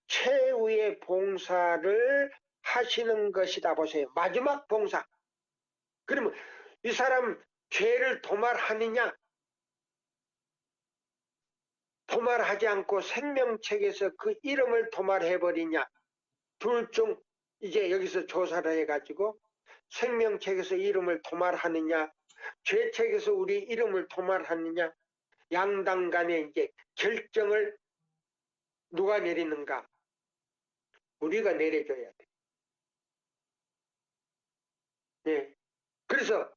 최후의 봉사를 하시는 것이다 보세요. 마지막 봉사. 그러면 이 사람 죄를 도말하느냐? 도말하지 않고 생명책에서 그 이름을 도말해버리냐? 둘 중 이제 여기서 조사를 해가지고 생명책에서 이름을 도말하느냐? 죄책에서 우리 이름을 도말하느냐? 양당 간에 이제 결정을 누가 내리는가? 우리가 내려줘야 돼. 네. 그래서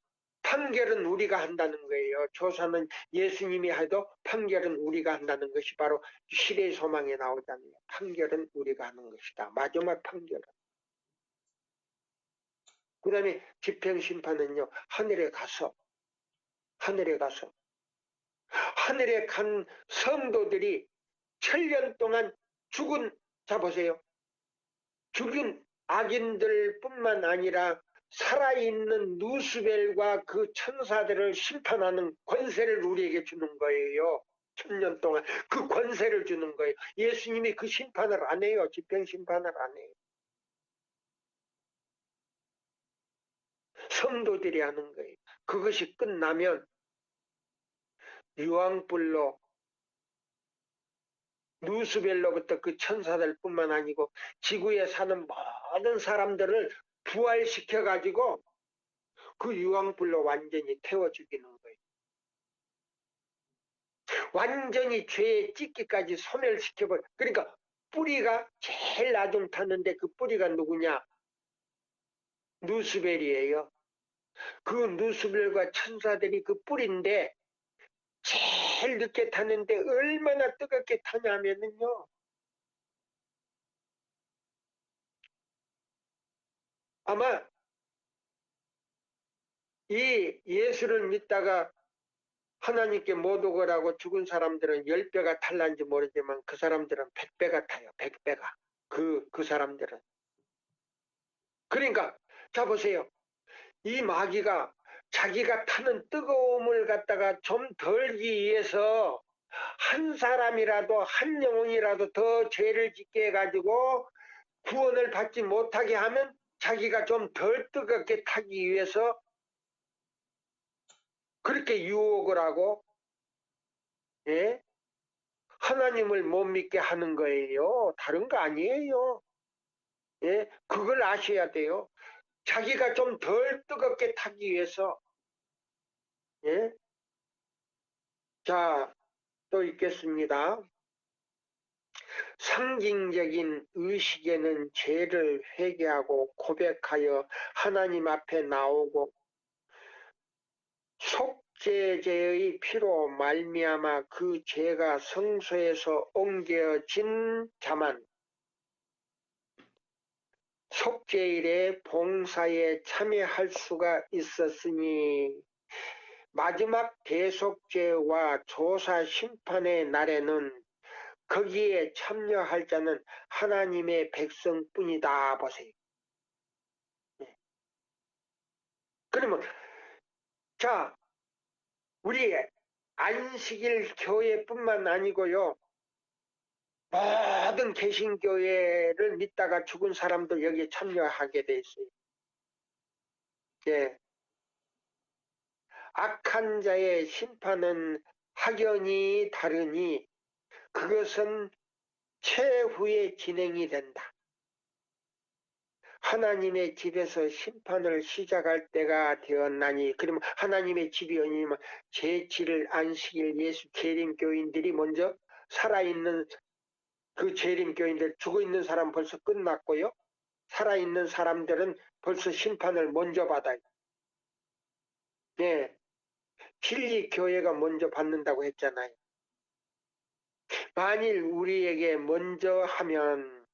판결은 우리가 한다는 거예요. 조사는 예수님이 해도 판결은 우리가 한다는 것이 바로 시대의 소망에 나오잖아요. 판결은 우리가 하는 것이다. 마지막 판결은. 그 다음에 집행심판은요. 하늘에 가서 하늘에 간 성도들이 1000년 동안 자 보세요. 죽은 악인들 뿐만 아니라 살아있는 누스벨과 그 천사들을 심판하는 권세를 우리에게 주는 거예요. 1000년 동안 그 권세를 주는 거예요. 예수님이 그 심판을 안 해요. 집행심판을 안 해요. 성도들이 하는 거예요. 그것이 끝나면 유황불로 누스벨로부터 그 천사들 뿐만 아니고 지구에 사는 모든 사람들을 부활시켜 가지고 그 유황불로 완전히 태워 죽이는 거예요. 완전히 죄에 찢기까지 소멸시켜버려. 그러니까 뿌리가 제일 나중탔는데 그 뿌리가 누구냐? 누스벨이에요. 그 누스벨과 천사들이 그 뿌리인데 제일 늦게 타는데 얼마나 뜨겁게 타냐면요. 아마 이 예수를 믿다가 하나님께 못 오거라고 죽은 사람들은 10배가 탈란지 모르지만 그 사람들은 100배가 타요. 100배가. 그 사람들은. 그러니까 자 보세요. 이 마귀가 자기가 타는 뜨거움을 갖다가 좀 덜기 위해서 한 사람이라도 한 영혼이라도 더 죄를 짓게 해가지고 구원을 받지 못하게 하면 자기가 좀 덜 뜨겁게 타기 위해서 그렇게 유혹을 하고 예? 하나님을 못 믿게 하는 거예요. 다른 거 아니에요. 예? 그걸 아셔야 돼요. 자기가 좀 덜 뜨겁게 타기 위해서 예? 자, 또 읽겠습니다. 상징적인 의식에는 죄를 회개하고 고백하여 하나님 앞에 나오고 속죄제의 피로 말미암아 그 죄가 성소에서 옮겨진 자만 속죄일의 봉사에 참여할 수가 있었으니 마지막 대속죄와 조사 심판의 날에는 거기에 참여할 자는 하나님의 백성뿐이다 보세요. 예. 그러면 자, 우리 안식일 교회뿐만 아니고요. 모든 개신교회를 믿다가 죽은 사람도 여기에 참여하게 돼 있어요. 예. 악한 자의 심판은 확연히 다르니 그것은 최후에 진행이 된다. 하나님의 집에서 심판을 시작할 때가 되었나니, 그러면 하나님의 집이 아니면 제7일 안식일 예수 재림교인들이 먼저 살아있는 그 재림교인들, 죽어있는 사람 벌써 끝났고요. 살아있는 사람들은 벌써 심판을 먼저 받아요. 네, 진리교회가 먼저 받는다고 했잖아요. 만일 우리에게 먼저 하면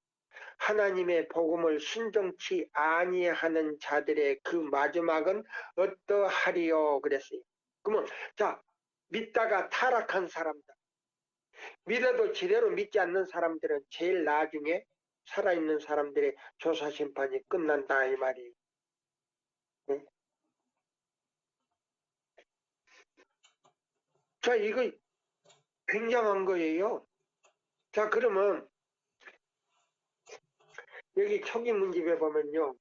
하나님의 복음을 순종치 아니하는 자들의 그 마지막은 어떠하리요 그랬어요. 그러면 자, 믿다가 타락한 사람들, 믿어도 제대로 믿지 않는 사람들은 제일 나중에 살아있는 사람들의 조사 심판이 끝난다 이 말이에요. 네? 자, 이거 굉장한 거예요. 자, 그러면 여기 초기 문집에 보면요.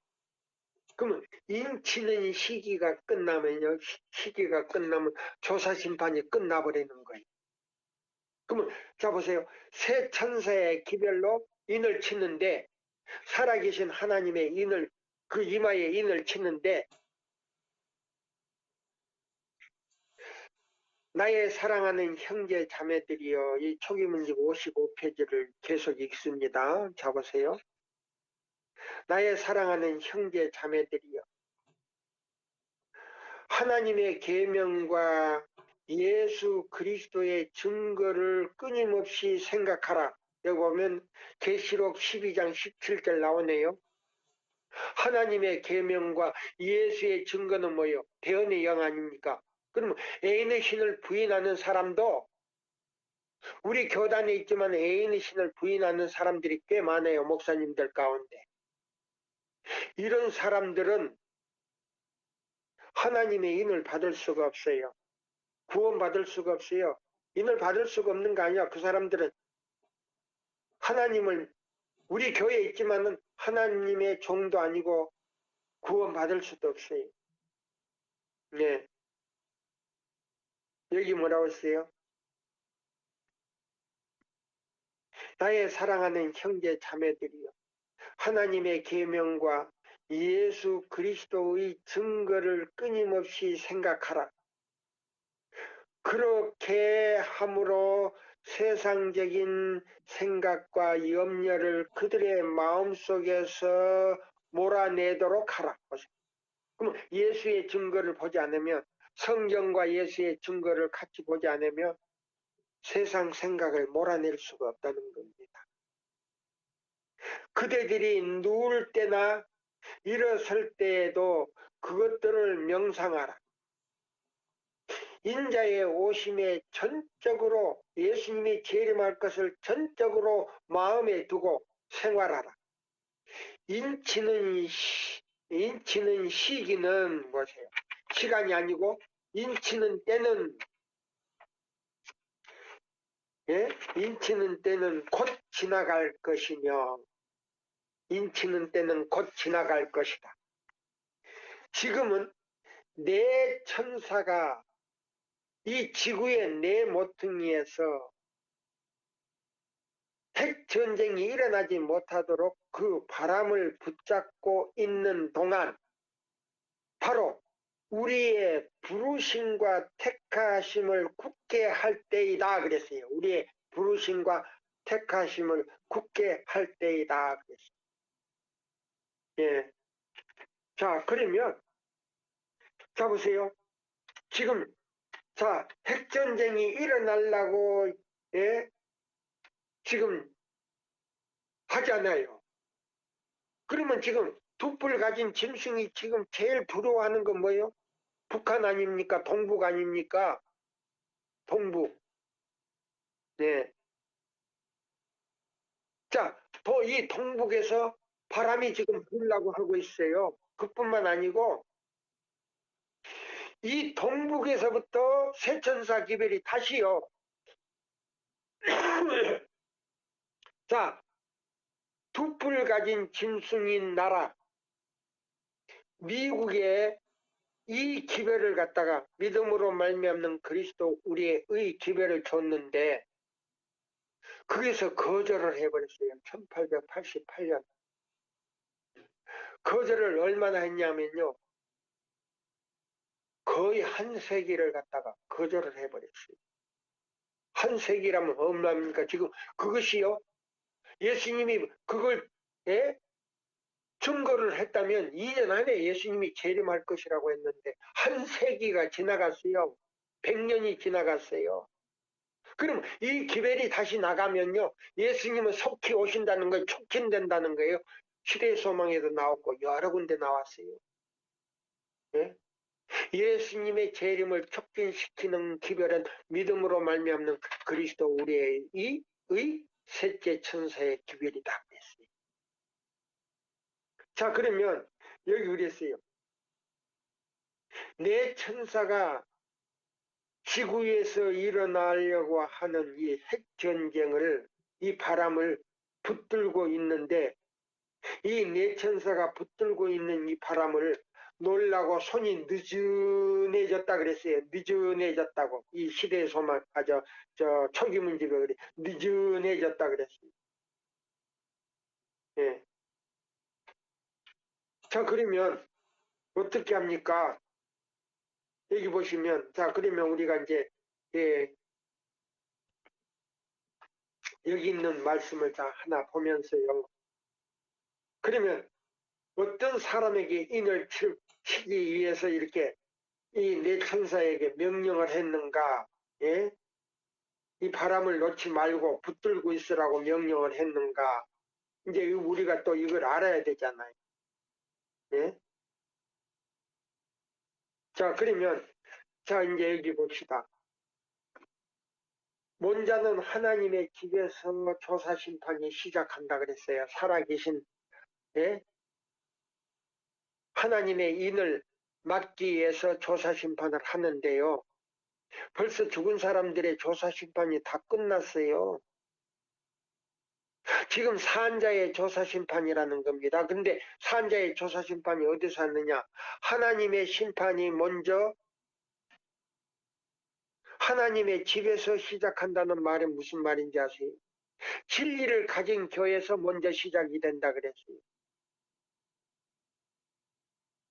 그러면 인치는 시기가 끝나면요. 시기가 끝나면 조사 심판이 끝나버리는 거예요. 그러면 자 보세요. 새 천사의 기별로 인을 치는데 살아계신 하나님의 인을 그 이마에 인을 치는데 나의 사랑하는 형제 자매들이여 이 초기 문집 55페이지를 계속 읽습니다. 자 보세요. 나의 사랑하는 형제 자매들이여 하나님의 계명과 예수 그리스도의 증거를 끊임없이 생각하라. 여기 보면 계시록 12장 17절 나오네요. 하나님의 계명과 예수의 증거는 뭐예요? 대언의 영 아닙니까? 그러면 애인의 신을 부인하는 사람도 우리 교단에 있지만 애인의 신을 부인하는 사람들이 꽤 많아요. 목사님들 가운데. 이런 사람들은 하나님의 인을 받을 수가 없어요. 구원받을 수가 없어요. 인을 받을 수가 없는 거 아니야. 그 사람들은 하나님을 우리 교회에 있지만은 하나님의 종도 아니고 구원받을 수도 없어요. 네. 여기 뭐라고 했어요? 나의 사랑하는 형제 자매들이여 하나님의 계명과 예수 그리스도의 증거를 끊임없이 생각하라. 그렇게 함으로 세상적인 생각과 염려를 그들의 마음속에서 몰아내도록 하라. 그럼 예수의 증거를 보지 않으면 성경과 예수의 증거를 같이 보지 않으면 세상 생각을 몰아낼 수가 없다는 겁니다. 그대들이 누울 때나 일어설 때에도 그것들을 명상하라. 인자의 오심에 전적으로 예수님이 재림할 것을 전적으로 마음에 두고 생활하라. 인치는 시기는 뭐세요? 시간이 아니고 인치는 때는 예? 인치는 때는 곧 지나갈 것이며 인치는 때는 곧 지나갈 것이다. 지금은 내 천사가 이 지구의 내 모퉁이에서 핵전쟁이 일어나지 못하도록 그 바람을 붙잡고 있는 동안 바로 우리의 부르심과 택하심을 굳게 할 때이다 그랬어요. 우리의 부르심과 택하심을 굳게 할 때이다 그랬어요. 예. 자, 그러면 자 보세요. 지금 자 핵전쟁이 일어나려고 예? 지금 하잖아요. 그러면 지금 촛불 가진 짐승이 지금 제일 두려워하는 건 뭐예요? 북한 아닙니까? 동북 아닙니까? 동북. 네. 자, 이 동북에서 바람이 지금 불라고 하고 있어요. 그뿐만 아니고 이 동북에서부터 세천사 기별이 다시요. 자, 두 뿔 가진 짐승인 나라 미국에 이 기별을 갖다가 믿음으로 말미암는 그리스도 우리의 기별을 줬는데 거기서 거절을 해버렸어요. 1888년. 거절을 얼마나 했냐면요. 거의 한 세기를 갖다가 거절을 해버렸어요. 한 세기라면 얼마입니까? 지금 그것이요. 예수님이 그걸 증거를 했다면 2년 안에 예수님이 재림할 것이라고 했는데 한 세기가 지나갔어요. 100년이 지나갔어요. 그럼 이 기별이 다시 나가면요. 예수님은 속히 오신다는 거예요. 촉진된다는 거예요. 시대의 소망에도 나왔고 여러 군데 나왔어요. 예? 예수님의 재림을 촉진시키는 기별은 믿음으로 말미암는 그리스도 우리의 셋째 천사의 기별이다. 그랬어요. 자, 그러면 여기 그랬어요. 내 천사가 지구에서 일어나려고 하는 이 핵전쟁을, 이 바람을 붙들고 있는데 이 내 천사가 붙들고 있는 이 바람을 놀라고 손이 느슨해졌다 그랬어요. 느슨해졌다고. 이 시대의 소망, 저 초기문집에 그래. 느슨해졌다 그랬어요. 예. 자, 그러면 어떻게 합니까? 여기 보시면, 자, 그러면 우리가 이제, 예, 여기 있는 말씀을 다 하나 보면서요. 그러면 어떤 사람에게 인을 치기 위해서 이렇게 이 내 천사에게 명령을 했는가? 예? 이 바람을 놓지 말고 붙들고 있으라고 명령을 했는가? 이제 우리가 또 이걸 알아야 되잖아요. 예? 자, 그러면, 자, 이제 여기 봅시다. 먼저는 하나님의 집에서 조사 심판이 시작한다 그랬어요. 살아계신, 예? 하나님의 인을 막기 위해서 조사 심판을 하는데요. 벌써 죽은 사람들의 조사 심판이 다 끝났어요. 지금 산자의 조사심판이라는 겁니다. 근데 산자의 조사심판이 어디서 왔느냐? 하나님의 심판이 먼저 하나님의 집에서 시작한다는 말은 무슨 말인지 아세요? 진리를 가진 교회에서 먼저 시작이 된다 그랬어요.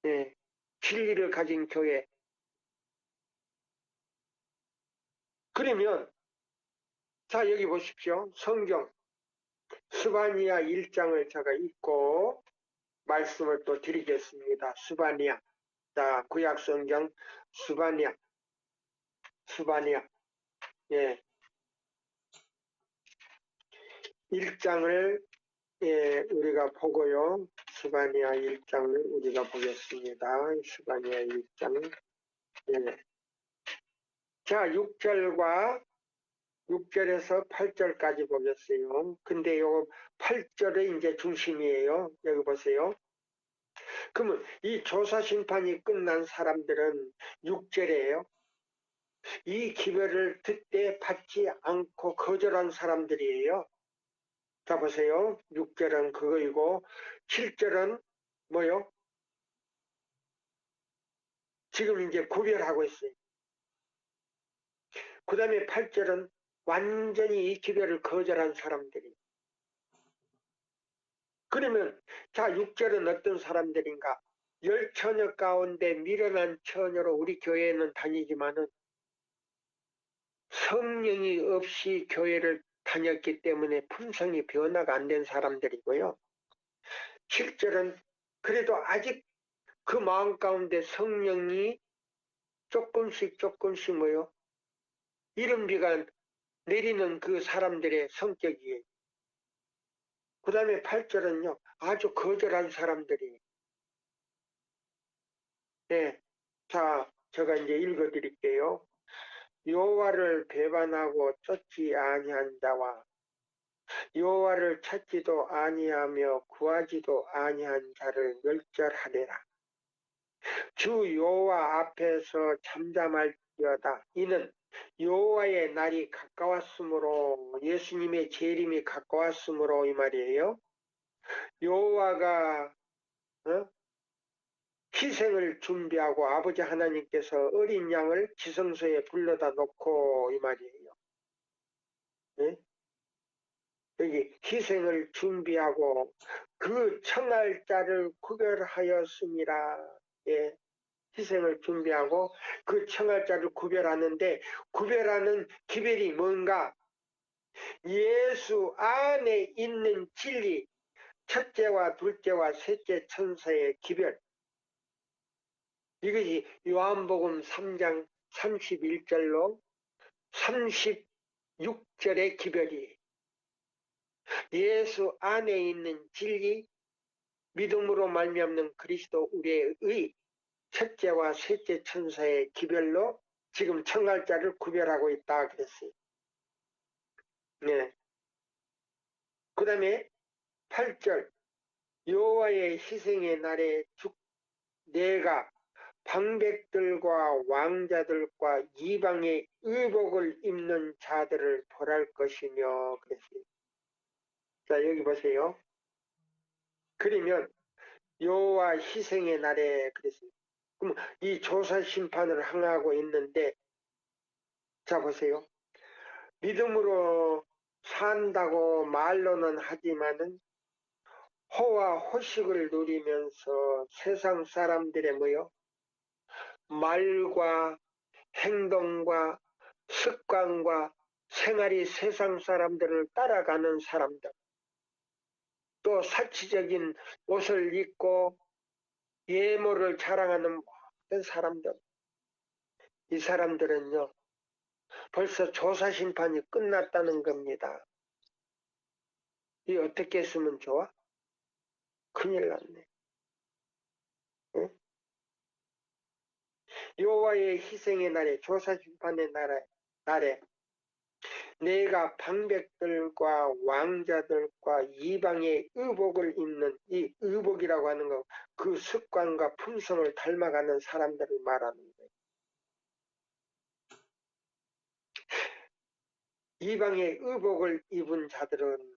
네, 진리를 가진 교회. 그러면 자 여기 보십시오. 성경 스바니아 1장을 제가 읽고 말씀을 또 드리겠습니다. 스바니아. 자, 구약성경 스바니아. 예. 1장을 우리가 보고요. 스바니아 1장을 우리가 보겠습니다. 스바니아 1장. 예. 자, 6절에서 8절까지 보겠어요. 근데 요 8절의 이제 중심이에요. 여기 보세요. 그러면 이 조사 심판이 끝난 사람들은 6절이에요. 이 기별을 듣되 받지 않고 거절한 사람들이에요. 자, 보세요. 6절은 그거이고, 7절은 뭐요? 지금 이제 구별하고 있어요. 그 다음에 8절은 완전히 이 기별을 거절한 사람들이. 그러면, 자, 6절은 어떤 사람들인가? 10처녀 가운데 미련한 처녀로 우리 교회에는 다니지만은 성령이 없이 교회를 다녔기 때문에 품성이 변화가 안 된 사람들이고요. 7절은 그래도 아직 그 마음 가운데 성령이 조금씩 뭐요? 이른비가 내리는 그 사람들의 성격이에요. 그 다음에 8절은요. 아주 거절한 사람들이. 네. 자, 제가 이제 읽어드릴게요. 여호와를 배반하고 쫓지 아니한 자와 여호와를 찾지도 아니하며 구하지도 아니한 자를 멸절하리라. 주 여호와 앞에서 잠잠할지어다. 이는 여호와의 날이 가까웠으므로, 예수님의 재림이 가까웠으므로 이 말이에요. 여호와가 희생을 준비하고 아버지 하나님께서 어린 양을 지성소에 불러다 놓고 이 말이에요. 예? 여기 희생을 준비하고 그 청할 자를 구별하였습니다. 예. 희생을 준비하고 그 청할 자를 구별하는데, 구별하는 기별이 뭔가? 예수 안에 있는 진리, 첫째와 둘째와 셋째 천사의 기별. 이것이 요한복음 3장 31절로 36절의 기별이, 예수 안에 있는 진리, 믿음으로 말미암는 그리스도 우리의 의, 첫째와 셋째 천사의 기별로 지금 청할 자를 구별하고 있다 그랬어요. 네. 그 다음에 8절, 여호와의 희생의 날에 내가 방백들과 왕자들과 이방의 의복을 입는 자들을 벌할 것이며 그랬어요. 자, 여기 보세요. 그러면 여호와 희생의 날에 그랬어요. 그럼 이 조사 심판을 항하고 있는데, 자 보세요. 믿음으로 산다고 말로는 하지만은 호와 호식을 누리면서 세상 사람들의 뭐요? 말과 행동과 습관과 생활이 세상 사람들을 따라가는 사람들, 또 사치적인 옷을 입고 예모를 자랑하는 모든 사람들, 이 사람들은요 벌써 조사 심판이 끝났다는 겁니다. 이 어떻게 했으면 좋아? 큰일 났네. 응? 여호와의 희생의 날에, 조사 심판의 날에 내가 방백들과 왕자들과 이방의 의복을 입는, 이 의복이라고 하는 거, 그 습관과 품성을 닮아가는 사람들을 말하는 거예요. 이방의 의복을 입은 자들은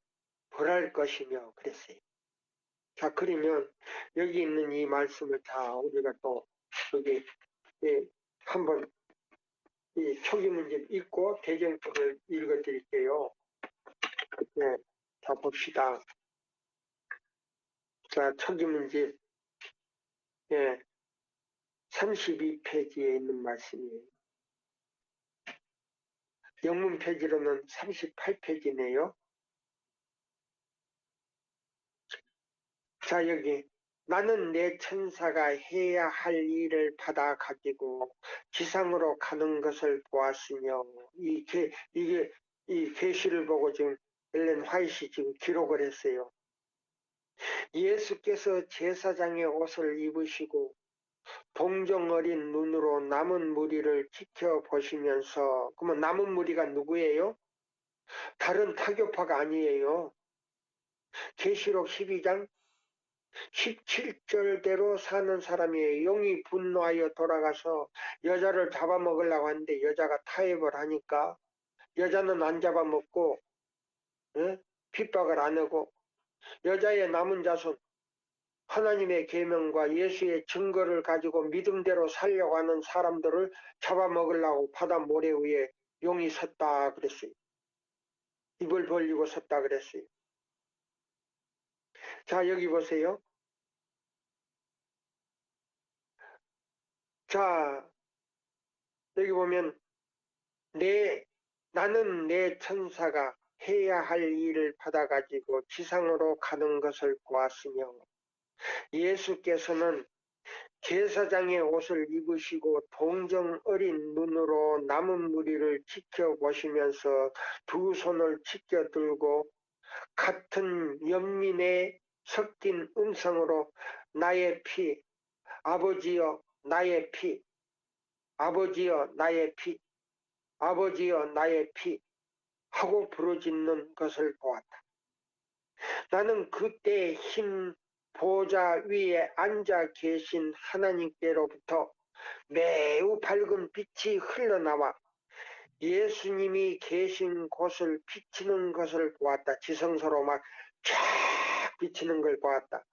벌할 것이며 그랬어요. 자, 그러면 여기 있는 이 말씀을 다 우리가 또 여기 한번 이 초기 문제 읽고 대정법을 읽어 드릴게요. 네, 자 봅시다. 자, 초기 문제 32페이지에 있는 말씀이에요. 영문 페이지로는 38페이지네요. 자, 여기 나는 내 천사가 해야 할 일을 받아 가지고 지상으로 가는 것을 보았으며, 이게 이 계시를 보고 지금 엘렌 화이트이 지금 기록을 했어요. 예수께서 제사장의 옷을 입으시고 동정 어린 눈으로 남은 무리를 지켜보시면서, 그러면 남은 무리가 누구예요? 다른 타교파가 아니에요. 계시록 12장 17절대로 사는 사람이에요. 용이 분노하여 돌아가서 여자를 잡아먹으려고 하는데 여자가 타협을 하니까 여자는 안 잡아먹고 핍박을 안 하고, 여자의 남은 자손 하나님의 계명과 예수의 증거를 가지고 믿음대로 살려고 하는 사람들을 잡아먹으려고 바다 모래 위에 용이 섰다 그랬어요. 입을 벌리고 섰다 그랬어요. 자, 여기 보세요. 자, 여기 보면 나는 내 천사가 해야 할 일을 받아가지고 지상으로 가는 것을 보았으며, 예수께서는 제사장의 옷을 입으시고 동정 어린 눈으로 남은 무리를 지켜보시면서 두 손을 지켜들고 같은 연민에 섞인 음성으로 나의 피, 아버지여 나의 피, 아버지여 나의 피, 아버지여 나의 피, 하고 부르짖는 것을 보았다. 나는 그때 흰 보좌 위에 앉아 계신 하나님께로부터 매우 밝은 빛이 흘러나와 예수님이 계신 곳을 비치는 것을 보았다. 지성소로 막 쫙 비치는 걸 보았다.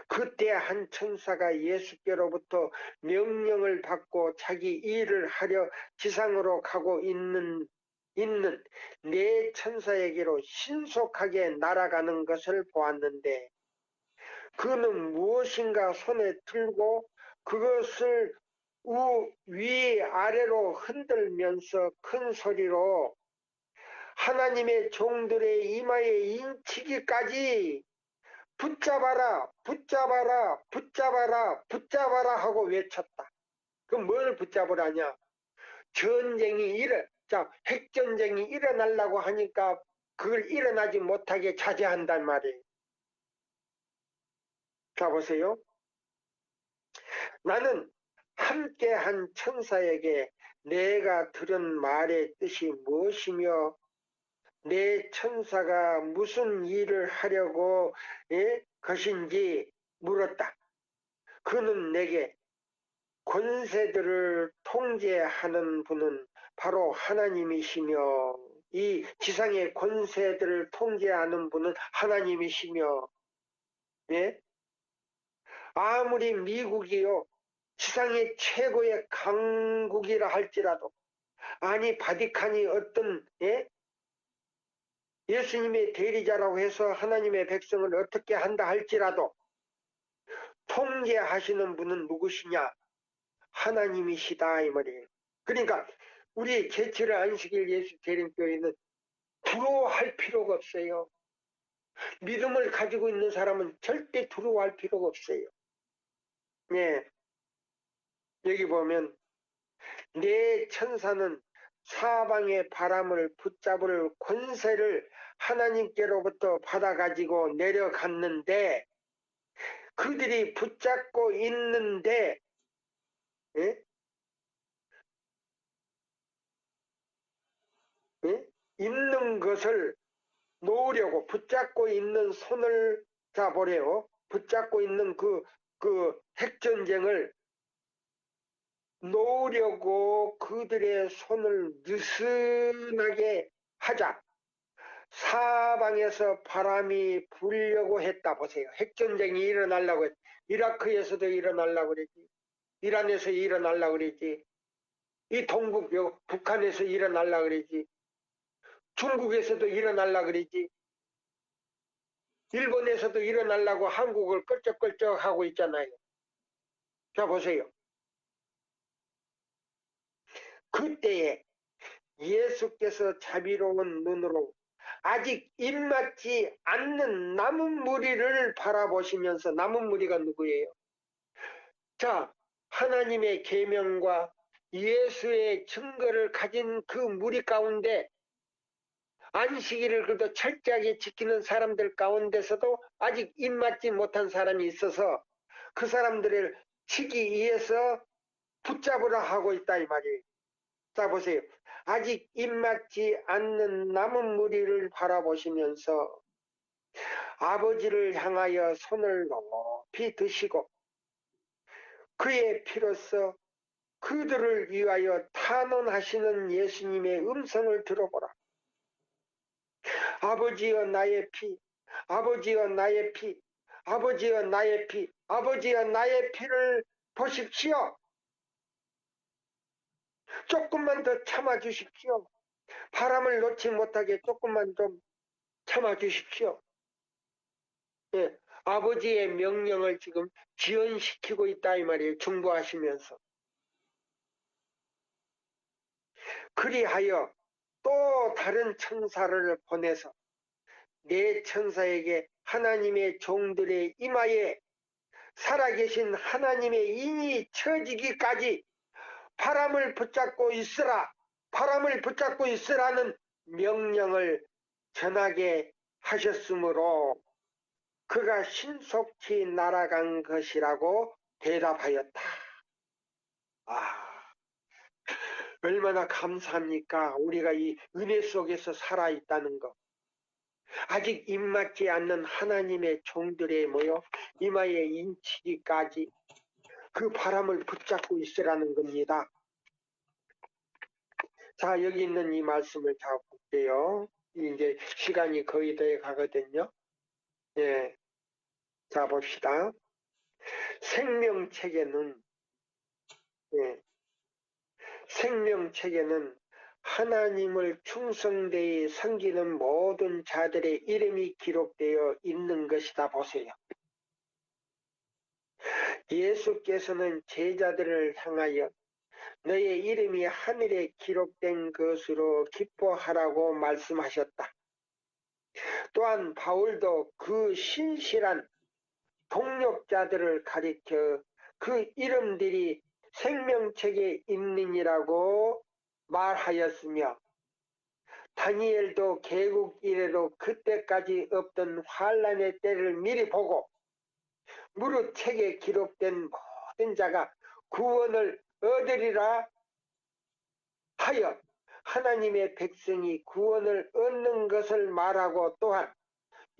그때 한 천사가 예수께로부터 명령을 받고 자기 일을 하려 지상으로 가고 있는 네 천사에게로 신속하게 날아가는 것을 보았는데 그는 무엇인가 손에 들고 그것을 위아래로 흔들면서 큰 소리로 하나님의 종들의 이마에 인치기까지 붙잡아라, 붙잡아라, 붙잡아라, 붙잡아라 하고 외쳤다. 그럼 뭘 붙잡으라냐? 핵전쟁이 일어나려고 하니까 그걸 일어나지 못하게 자제한단 말이에요. 자, 보세요. 나는 함께한 천사에게 내가 들은 말의 뜻이 무엇이며 내 천사가 무슨 일을 하려고 것인지 물었다. 그는 내게 권세들을 통제하는 분은 바로 하나님이시며 이 지상의 권세들을 통제하는 분은 하나님이시며 예? 아무리 미국이요 지상의 최고의 강국이라 할지라도 아니 바티칸이 어떤 예수님의 대리자라고 해서 하나님의 백성을 어떻게 한다 할지라도 통제하시는 분은 누구시냐? 하나님이시다 이 말이에요. 그러니까 우리 제7일 안식일 예수 대림교회는 두려워할 필요가 없어요. 믿음을 가지고 있는 사람은 절대 두려워할 필요가 없어요. 예, 여기 보면 내 천사는 사방의 바람을 붙잡을 권세를 하나님께로부터 받아가지고 내려갔는데 그들이 붙잡고 있는데 예? 예? 있는 것을 놓으려고 붙잡고 있는 손을 잡으래요. 붙잡고 있는 그 핵전쟁을 놓으려고 그들의 손을 느슨하게 하자 사방에서 바람이 불려고 했다. 보세요. 핵전쟁이 일어나려고 했다. 이라크에서도 일어나려고 그랬지. 이란에서 일어나려고 그랬지. 이 동북 북한에서 일어나려고 그랬지. 중국에서도 일어나려고 그랬지. 일본에서도 일어나려고 한국을 끌적끌적 하고 있잖아요. 자 보세요. 그때에 예수께서 자비로운 눈으로 아직 입맞지 않는 남은 무리를 바라보시면서 남은 무리가 누구예요? 자, 하나님의 계명과 예수의 증거를 가진 그 무리 가운데 안식일을 그래도 철저하게 지키는 사람들 가운데서도 아직 입맞지 못한 사람이 있어서 그 사람들을 치기 위해서 붙잡으라 하고 있다 이 말이에요. 자 보세요. 아직 입맞지 않는 남은 무리를 바라보시면서 아버지를 향하여 손을 높이 드시고 그의 피로써 그들을 위하여 탄원하시는 예수님의 음성을 들어보라. 아버지여 나의 피, 아버지여 나의 피, 아버지여 나의 피, 아버지여 나의 피를 보십시오. 조금만 더 참아주십시오. 바람을 놓지 못하게 조금만 좀 참아주십시오. 예, 아버지의 명령을 지금 지연시키고 있다 이 말이에요. 중보하시면서. 그리하여 또 다른 천사를 보내서 네 천사에게 하나님의 종들의 이마에 살아계신 하나님의 인이 처지기까지 바람을 붙잡고 있으라, 바람을 붙잡고 있으라는 명령을 전하게 하셨으므로 그가 신속히 날아간 것이라고 대답하였다. 얼마나 감사합니까? 우리가 이 은혜 속에서 살아있다는 것. 아직 입맞지 않는 하나님의 종들의 이마에 인치기까지 그 바람을 붙잡고 있으라는 겁니다. 자, 여기 있는 이 말씀을 자 볼게요. 이제 시간이 거의 돼 가거든요. 예. 자, 봅시다. 생명책에는, 예, 생명책에는 하나님을 충성되이 섬기는 모든 자들의 이름이 기록되어 있는 것이다. 보세요. 예수께서는 제자들을 향하여 너의 이름이 하늘에 기록된 것으로 기뻐하라고 말씀하셨다. 또한 바울도 그 신실한 동력자들을 가리켜 그 이름들이 생명책에 있느니라고 말하였으며, 다니엘도 개국 이래로 그때까지 없던 환란의 때를 미리 보고 무릇 책에 기록된 모든 자가 구원을 얻으리라 하여 하나님의 백성이 구원을 얻는 것을 말하고, 또한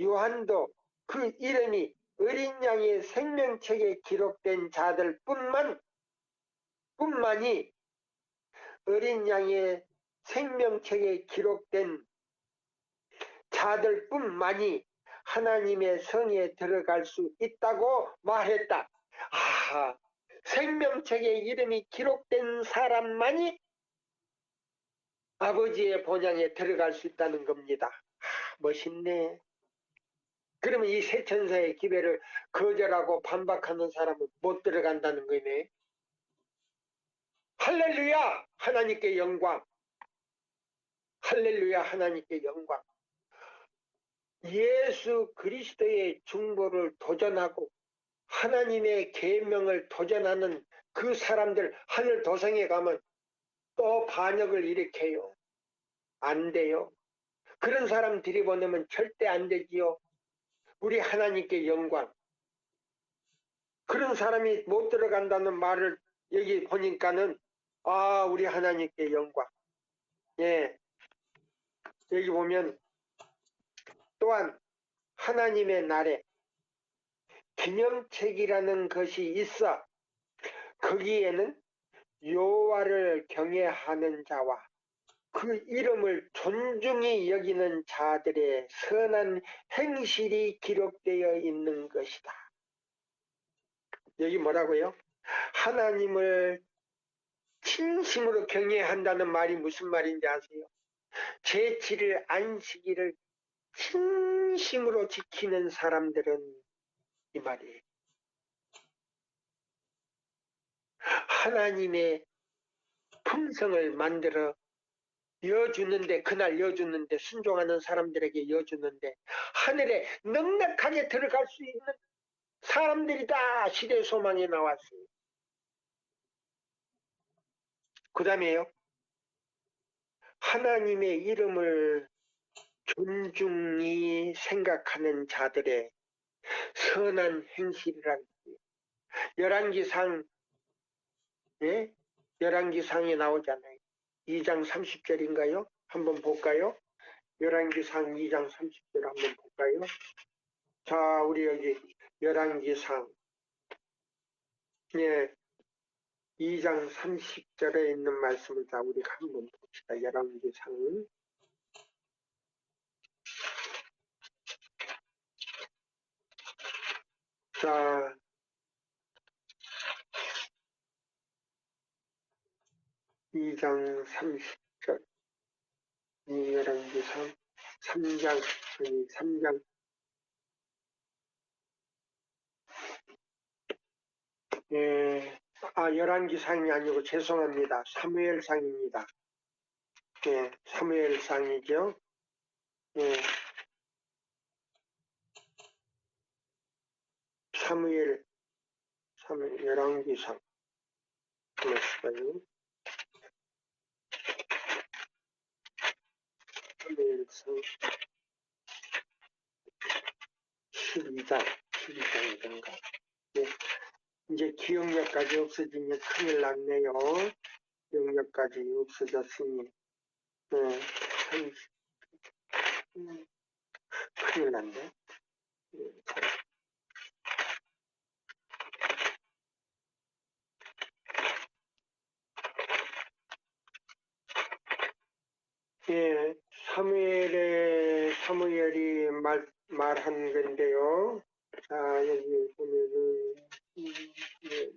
요한도 그 이름이 어린 양의 생명책에 기록된 자들 뿐만이 어린 양의 생명책에 기록된 자들 뿐만이 하나님의 성에 들어갈 수 있다고 말했다. 아, 생명책에 이름이 기록된 사람만이 아버지의 본향에 들어갈 수 있다는 겁니다. 멋있네. 그러면 이 세 천사의 기회를 거절하고 반박하는 사람은 못 들어간다는 거네. 할렐루야! 하나님께 영광. 할렐루야! 하나님께 영광. 예수 그리스도의 중보를 도전하고 하나님의 계명을 도전하는 그 사람들 하늘 도성에 가면 또 반역을 일으켜요. 안 돼요. 그런 사람 들이보내면 절대 안 되지요. 우리 하나님께 영광. 그런 사람이 못 들어간다는 말을 여기 보니까는 우리 하나님께 영광. 예. 여기 보면 또한 하나님의 날에 기념책이라는 것이 있어 거기에는 여호와를 경외하는 자와 그 이름을 존중히 여기는 자들의 선한 행실이 기록되어 있는 것이다. 여기 뭐라고요? 하나님을 진심으로 경외한다는 말이 무슨 말인지 아세요? 제7일 안식일을 진심으로 지키는 사람들은 이 말이에요. 하나님의 품성을 만들어 여주는데, 그날 여주는데, 순종하는 사람들에게 여주는데 하늘에 넉넉하게 들어갈 수 있는 사람들이다. 시대 소망에 나왔어요. 그 다음에요, 하나님의 이름을 존중히 생각하는 자들의 선한 행실이라는 거예요. 열왕기상, 예? 열왕기상에 나오잖아요. 2장 30절인가요? 한번 볼까요? 열왕기상 2장 30절 한번 볼까요? 자, 우리 여기 열왕기상, 예, 2장 30절에 있는 말씀을 자 우리가 한번 봅시다. 열왕기상. 자, 2장 30절. 이 열왕기상 3장, 3장. 예, 열왕기상이 아니고 죄송합니다. 사무엘상입니다. 예, 사무엘상이죠. 예, 사무엘, 열왕기상. 잠시만요. 사무엘상 12장인가. 예, 이제 기억력까지 없어지면 큰일 났네요. 영역까지 없어졌으니 참, 큰일 났네. 예, 사무엘이 말한 건데요. 자, 여기 보면은, 예,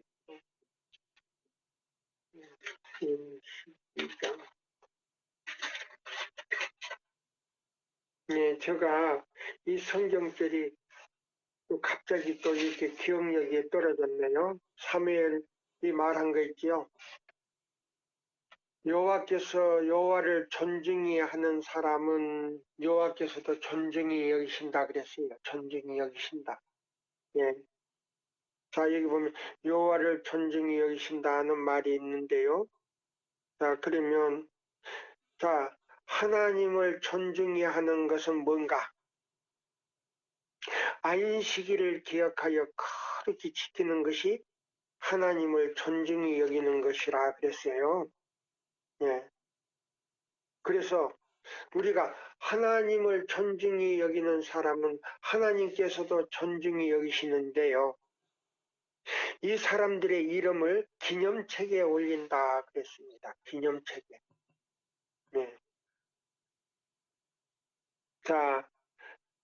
12장. 예, 제가 이 성경절이 또 갑자기 또 이렇게 기억력이 떨어졌네요. 사무엘이 말한 거 있지요. 여호와께서 여호와를 존중히 하는 사람은 여호와께서도 존중히 여기신다 그랬어요. 존중히 여기신다. 예. 자, 여기 보면 여호와를 존중히 여기신다는 말이 있는데요. 자, 그러면 자, 하나님을 존중히 하는 것은 뭔가? 안식일을 기억하여 거룩히 지키는 것이 하나님을 존중히 여기는 것이라 그랬어요. 예. 그래서 우리가 하나님을 존중히 여기는 사람은 하나님께서도 존중히 여기시는데요. 이 사람들의 이름을 기념책에 올린다 그랬습니다. 기념책에. 네. 자,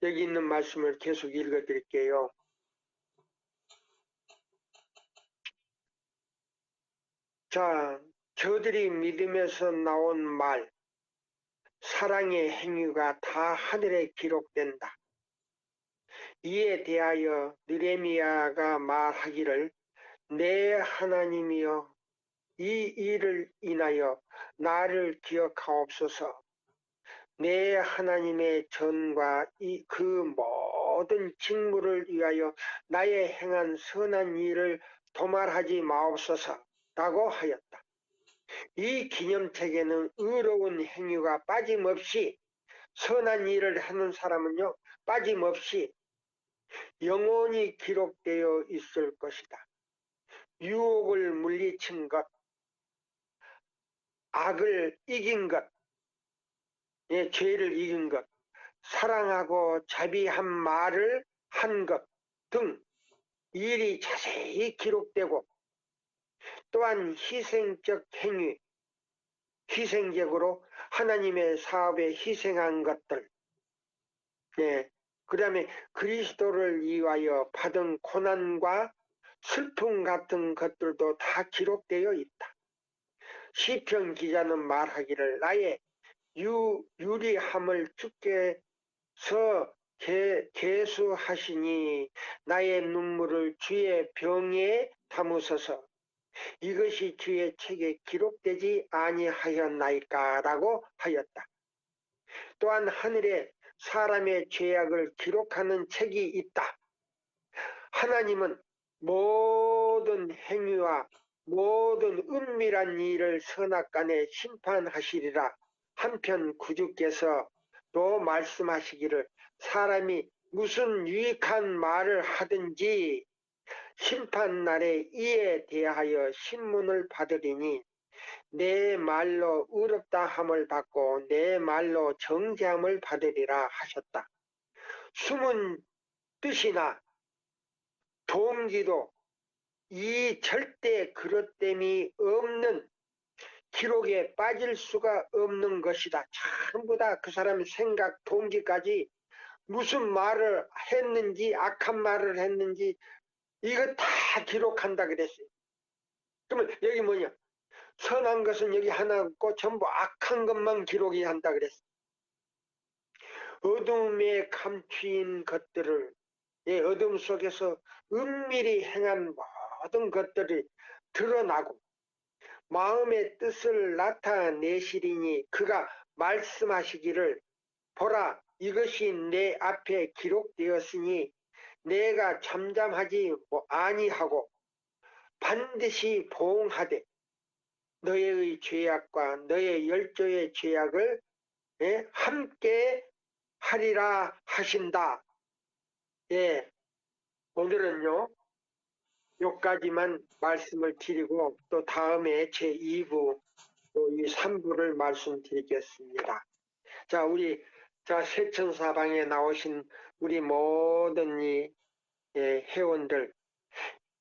여기 있는 말씀을 계속 읽어 드릴게요. 자, 저들이 믿음에서 나온 말, 사랑의 행위가 다 하늘에 기록된다. 이에 대하여 느헤미야가 말하기를 내 하나님이여 이 일을 인하여 나를 기억하옵소서. 내 하나님의 전과 그 모든 직무를 위하여 나의 행한 선한 일을 도말하지 마옵소서 라고 하였다. 이 기념책에는 의로운 행위가 빠짐없이 선한 일을 하는 사람은요 빠짐없이 영원히 기록되어 있을 것이다. 유혹을 물리친 것, 악을 이긴 것, 죄를 이긴 것, 사랑하고 자비한 말을 한 것 등 일이 자세히 기록되고 또한 희생적 행위, 희생적으로 하나님의 사업에 희생한 것들, 그 다음에 그리스도를 위하여 받은 고난과 슬픔 같은 것들도 다 기록되어 있다. 시편 기자는 말하기를 나의 유리함을 주께서 계수하시니 나의 눈물을 주의 병에 담으소서. 이것이 주의 책에 기록되지 아니하였나이까 라고 하였다. 또한 하늘에 사람의 죄악을 기록하는 책이 있다. 하나님은 모든 행위와 모든 은밀한 일을 선악간에 심판하시리라. 한편 구주께서 또 말씀하시기를 사람이 무슨 유익한 말을 하든지 심판날에 이에 대하여 신문을 받으리니 내 말로 의롭다 함을 받고 내 말로 정죄함을 받으리라 하셨다. 숨은 뜻이나 동기도 이 절대 그릇됨이 없는 기록에 빠질 수가 없는 것이다. 전부 다 그 사람의 생각, 동기까지 무슨 말을 했는지 악한 말을 했는지 이거 다 기록한다 그랬어요. 그러면 여기 뭐냐? 선한 것은 여기 하나 없고 전부 악한 것만 기록이 한다 그랬어요. 어둠에 감추인 것들을 어둠 속에서 은밀히 행한 모든 것들이 드러나고 마음의 뜻을 나타내시리니 그가 말씀하시기를 보라 이것이 내 앞에 기록되었으니 내가 잠잠하지 아니하고 반드시 보응하되 너의 죄악과 너의 열조의 죄악을 함께 하리라 하신다. 오늘은요 요까지만 말씀을 드리고 또 다음에 제2부 또 이 3부를 말씀드리겠습니다. 자, 세천사방에 나오신 우리 모든 이 회원들,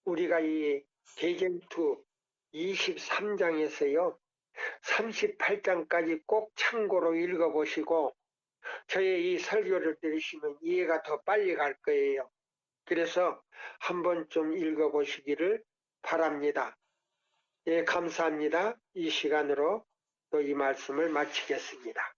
우리가 이 대쟁투 23장에서요 38장까지 꼭 참고로 읽어보시고 저의 이 설교를 들으시면 이해가 더 빨리 갈 거예요. 그래서 한번 좀 읽어보시기를 바랍니다. 예, 감사합니다. 이 시간으로 또 이 말씀을 마치겠습니다.